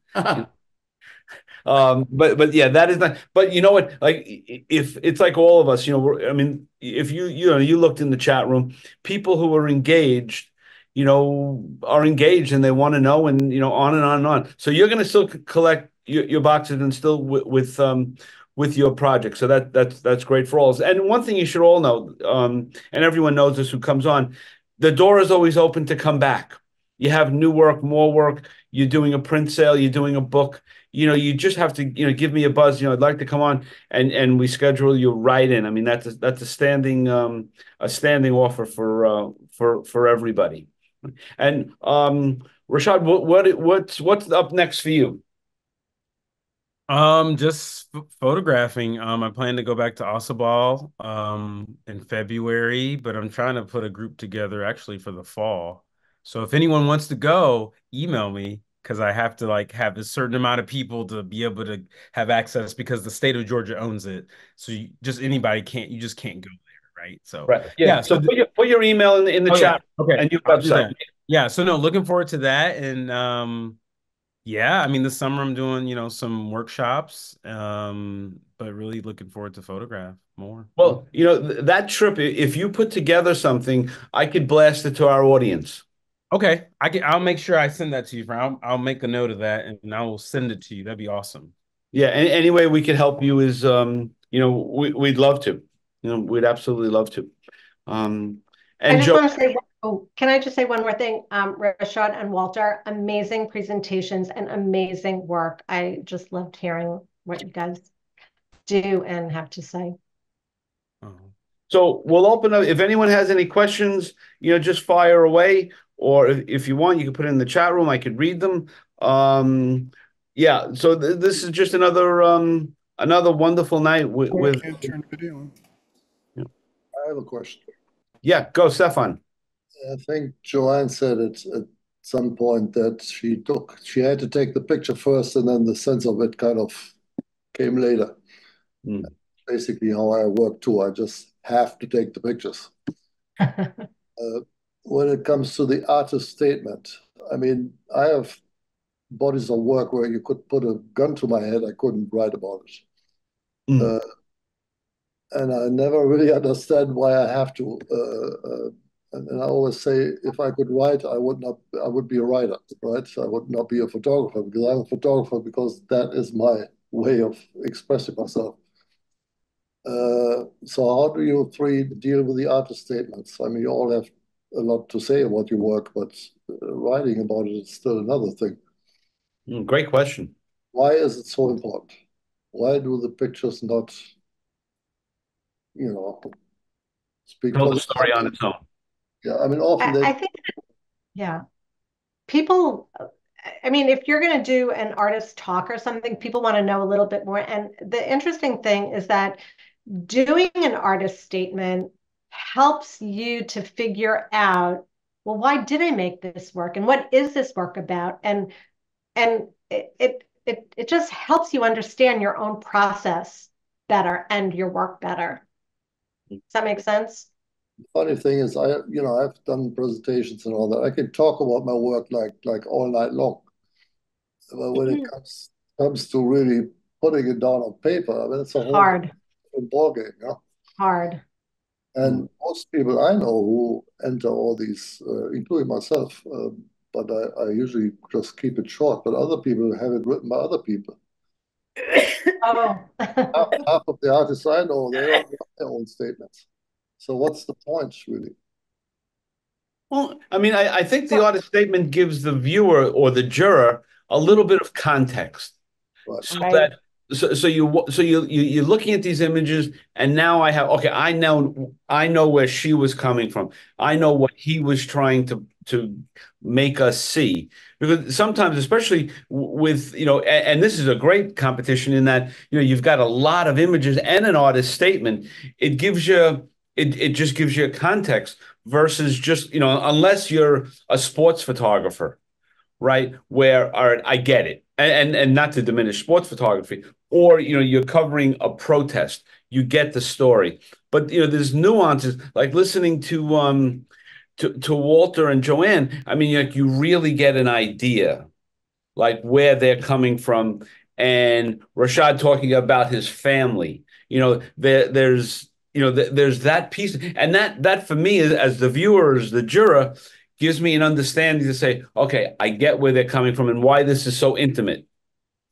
But yeah, that is not. But you know what? Like, if it's like all of us, I mean, if you looked in the chat room, people who are engaged, are engaged and they want to know, and on and on and on. So you're going to still collect your boxes and still with your project. So that's great for all. And one thing you should all know, and everyone knows this who comes on, the door is always open to come back. You have new work, more work. You're doing a print sale. You're doing a book. You just have to, give me a buzz. I'd like to come on and we schedule you right in. I mean, that's a standing offer for everybody. And Rashod, what's up next for you? Just photographing. I plan to go back to Osabal in February, but I'm trying to put a group together actually for the fall. So if anyone wants to go, email me because I have to like have a certain amount of people to be able to have access because the state of Georgia owns it. So anybody can't, you just can't go there, right? So Right. yeah, Yeah. So put your email in the oh yeah, chat okay, and your I'll do website. that. Yeah, so no, looking forward to that. And yeah, I mean this summer I'm doing, some workshops. But really looking forward to photograph more. Well, that trip, if you put together something, I could blast it to our audience. Okay, I'll make sure I send that to you, Frank. I'll make a note of that and I will send it to you. That'd be awesome. Yeah, any way we could help you is, we'd love to. We'd absolutely love to. Um, I and just Joe, want to say, oh, can I just say one more thing? Rashod and Walter, amazing presentations and amazing work. I just loved hearing what you guys do and have to say. Oh. so we'll open up. If anyone has any questions, just fire away. Or if you want, you can put it in the chat room. I could read them. Yeah. So this is just another wonderful night with. Can't turn video on. I have a question. Yeah, go, Stefan. I think Joanne said it at some point that she had to take the picture first and then the sense of it kind of came later. Basically how I work too. I just have to take the pictures. When it comes to the artist statement, I mean, I have bodies of work where you could put a gun to my head, I couldn't write about it. And I never really understand why I have to. And I always say, if I could write, I would be a writer, right? I would not be a photographer because I'm a photographer because that is my way of expressing myself. So how do you three deal with the artist statements? I mean, you all have a lot to say about your work, but writing about it is still another thing. Great question. Why is it so important? Why do the pictures not, speak Tell for the story on its own. Yeah, I mean, often I think, yeah, people, I mean, if you're going to do an artist talk or something, people want to know a little bit more. And the interesting thing is that doing an artist statement helps you to figure out, well, why did I make this work? And what is this work about? And it just helps you understand your own process better and your work better. Does that make sense? funny thing is, I've done presentations and all that. I can talk about my work like all night long, but when it comes to really putting it down on paper, I mean, it's a whole Hard. different ballgame, yeah. Hard. And most people I know who enter all these, including myself, but I usually just keep it short. But other people have it written by other people. Oh. Half of the artists I know, they don't write their own statements. So what's the point, really? Well, I mean, I think the artist statement gives the viewer or the juror a little bit of context, Right. so that you're looking at these images, and now I know where she was coming from. I know what he was trying to make us see, because sometimes, especially with and this is a great competition in that you've got a lot of images and an artist statement. It gives you it just gives you a context versus just unless you're a sports photographer, right? Where, all right, I get it, and not to diminish sports photography, or you're covering a protest, you get the story, but there's nuances like listening to Walter and Joanne. I mean, you really get an idea like where they're coming from, and Rashod talking about his family. There's that piece, and that for me, as the viewer, as the juror, gives me an understanding to say, okay, I get where they're coming from and why this is so intimate,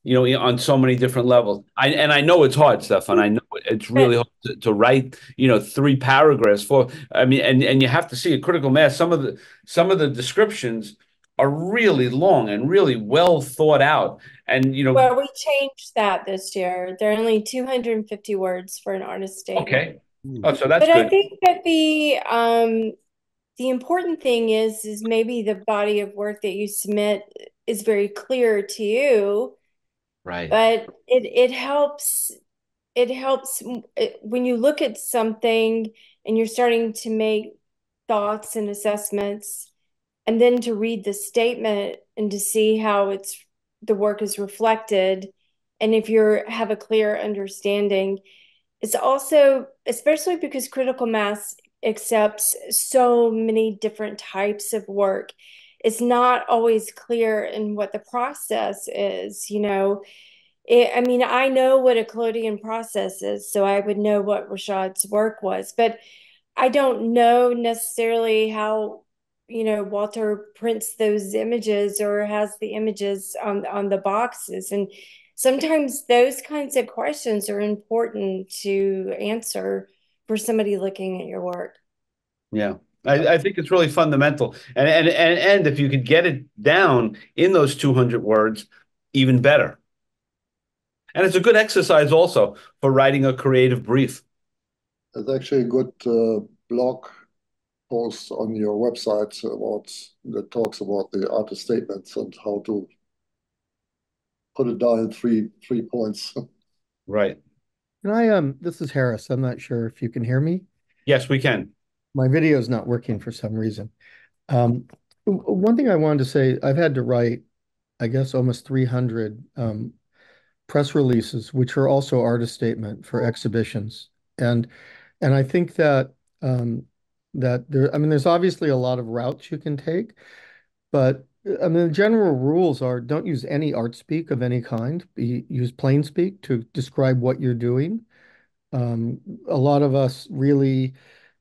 on so many different levels. I know it's hard, Stefan. I know it's really hard to write, 3 paragraphs for. I mean, and you have to see a critical mass. Some of the descriptions are really long and really well thought out. And Well, we changed that this year. There are only 250 words for an artist statement. Okay. Oh, so that's But good. I think that the important thing is maybe the body of work that you submit is very clear to you. Right. But it helps when you look at something and you're starting to make thoughts and assessments. and then to read the statement and to see how the work is reflected, and if you have a clear understanding. It's also, especially because critical mass accepts so many different types of work, it's not always clear in what the process is, I mean, I know what a collodion process is, so I would know what Rashod's work was, but I don't know necessarily how, Walter prints those images or has the images on the boxes. And sometimes those kinds of questions are important to answer for somebody looking at your work. Yeah. I think it's really fundamental. And if you could get it down in those 200 words, even better. And it's a good exercise also for writing a creative brief. There's actually a good blog post on your website that talks about the artist statements and how to put it down in three points. Right. This is Harris. I'm not sure if you can hear me. Yes, we can. My video is not working for some reason. One thing I wanted to say, I've had to write, I guess, almost 300 press releases, which are also artist statement for exhibitions. And I think that there's obviously a lot of routes you can take, but I mean the general rules are don't use any art speak of any kind. Use plain speak to describe what you're doing. A lot of us really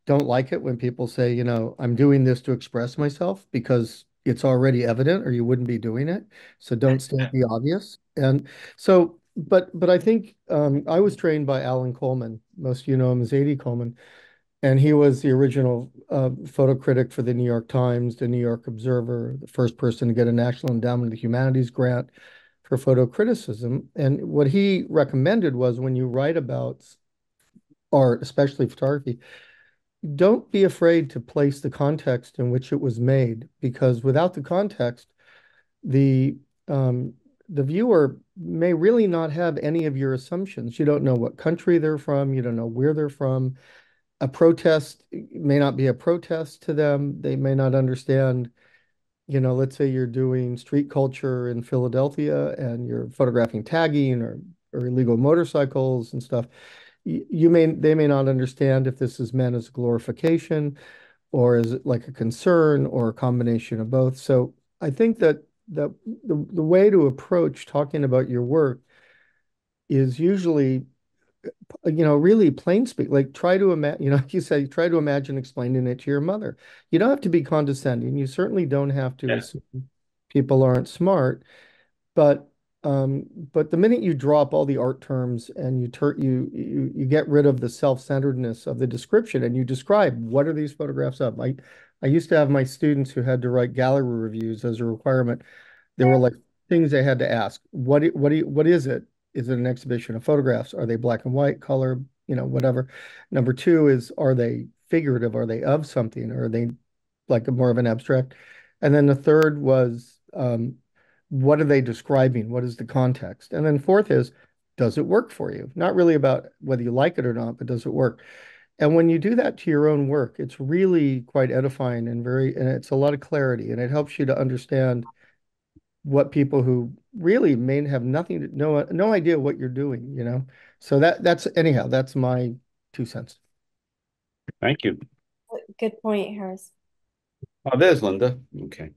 don't like it when people say, I'm doing this to express myself because it's already evident or you wouldn't be doing it. So don't state the obvious. And so, but I think I was trained by Alan Coleman. Most of you know him as A.D. Coleman. And he was the original photo critic for the New York Times, the New York Observer, the first person to get a National Endowment of the Humanities grant for photo criticism. And what he recommended was when you write about art, especially photography, don't be afraid to place the context in which it was made, because without the context, the the viewer may really not have any of your assumptions. You don't know what country they're from. You don't know where they're from. A protest may not be a protest to them. They may not understand, let's say you're doing street culture in Philadelphia and you're photographing tagging or illegal motorcycles and stuff. They may not understand if this is meant as glorification or is it like a concern or a combination of both. So I think that the way to approach talking about your work is usually, really plain speak. Like try to imagine, like you say, try to imagine explaining it to your mother. You don't have to be condescending. You certainly don't have to assume people aren't smart. But but the minute you drop all the art terms and you get rid of the self-centeredness of the description and you describe what are these photographs of. I used to have my students who had to write gallery reviews as a requirement. There were like things they had to ask. What is it? Is it an exhibition of photographs? Are they black and white, color, whatever. Number two is, are they figurative? Are they of something? Or are they like more of an abstract? And then the third was, what are they describing? What is the context? And then fourth is, does it work for you? Not really about whether you like it or not, but does it work? And when you do that to your own work, it's really quite edifying and it's a lot of clarity, and it helps you to understand what people who really may have no idea what you're doing. So that's my 2 cents. Thank you. Good point, Harris. Oh, there's Linda. Okay.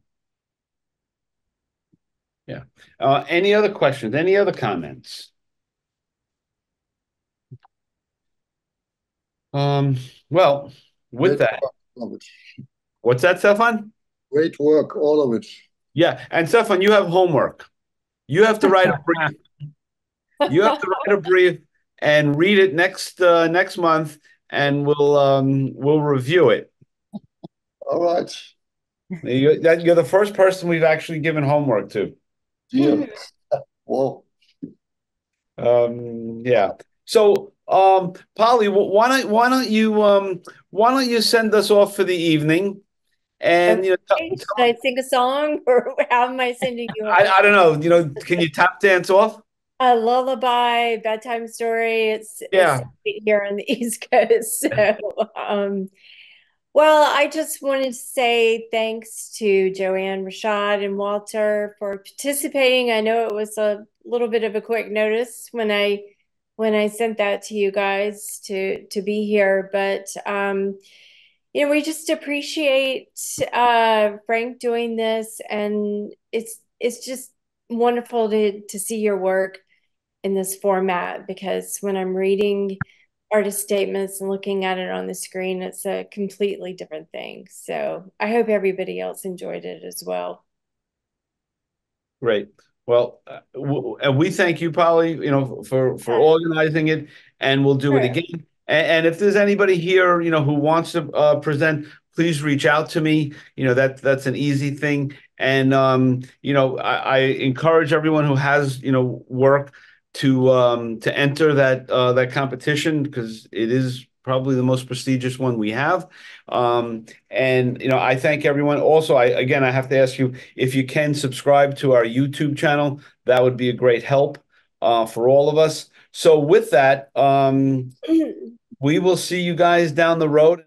Yeah. Any other questions? Any other comments? Well, with that, what's that, Stefan? Great work, all of it. Yeah, and Stefan, you have homework. You have to write a brief. You have to write a brief and read it next month, and we'll review it. All right. You're the first person we've actually given homework to. Yeah. Well. Yeah. So, Polly, why don't you send us off for the evening? And Should I sing a song, or how am I sending you off? I don't know. Can you tap dance off? A lullaby, bedtime story. It's here on the East Coast. So, Well, I just wanted to say thanks to Joanne, Rashod, and Walter for participating. I know it was a little bit of a quick notice when I sent that to you guys to be here, but we just appreciate Frank doing this, and it's just wonderful to see your work in this format, because when I'm reading artist statements and looking at it on the screen, it's a completely different thing. So I hope everybody else enjoyed it as well. Great. Well, and we thank you, Polly, for organizing it, and we'll do it again. And if there's anybody here, who wants to present, please reach out to me. That's an easy thing. And I encourage everyone who has work to enter that competition, because it is probably the most prestigious one we have. And I thank everyone. Also, I have to ask you, if you can subscribe to our YouTube channel, that would be a great help for all of us. So with that, we will see you guys down the road.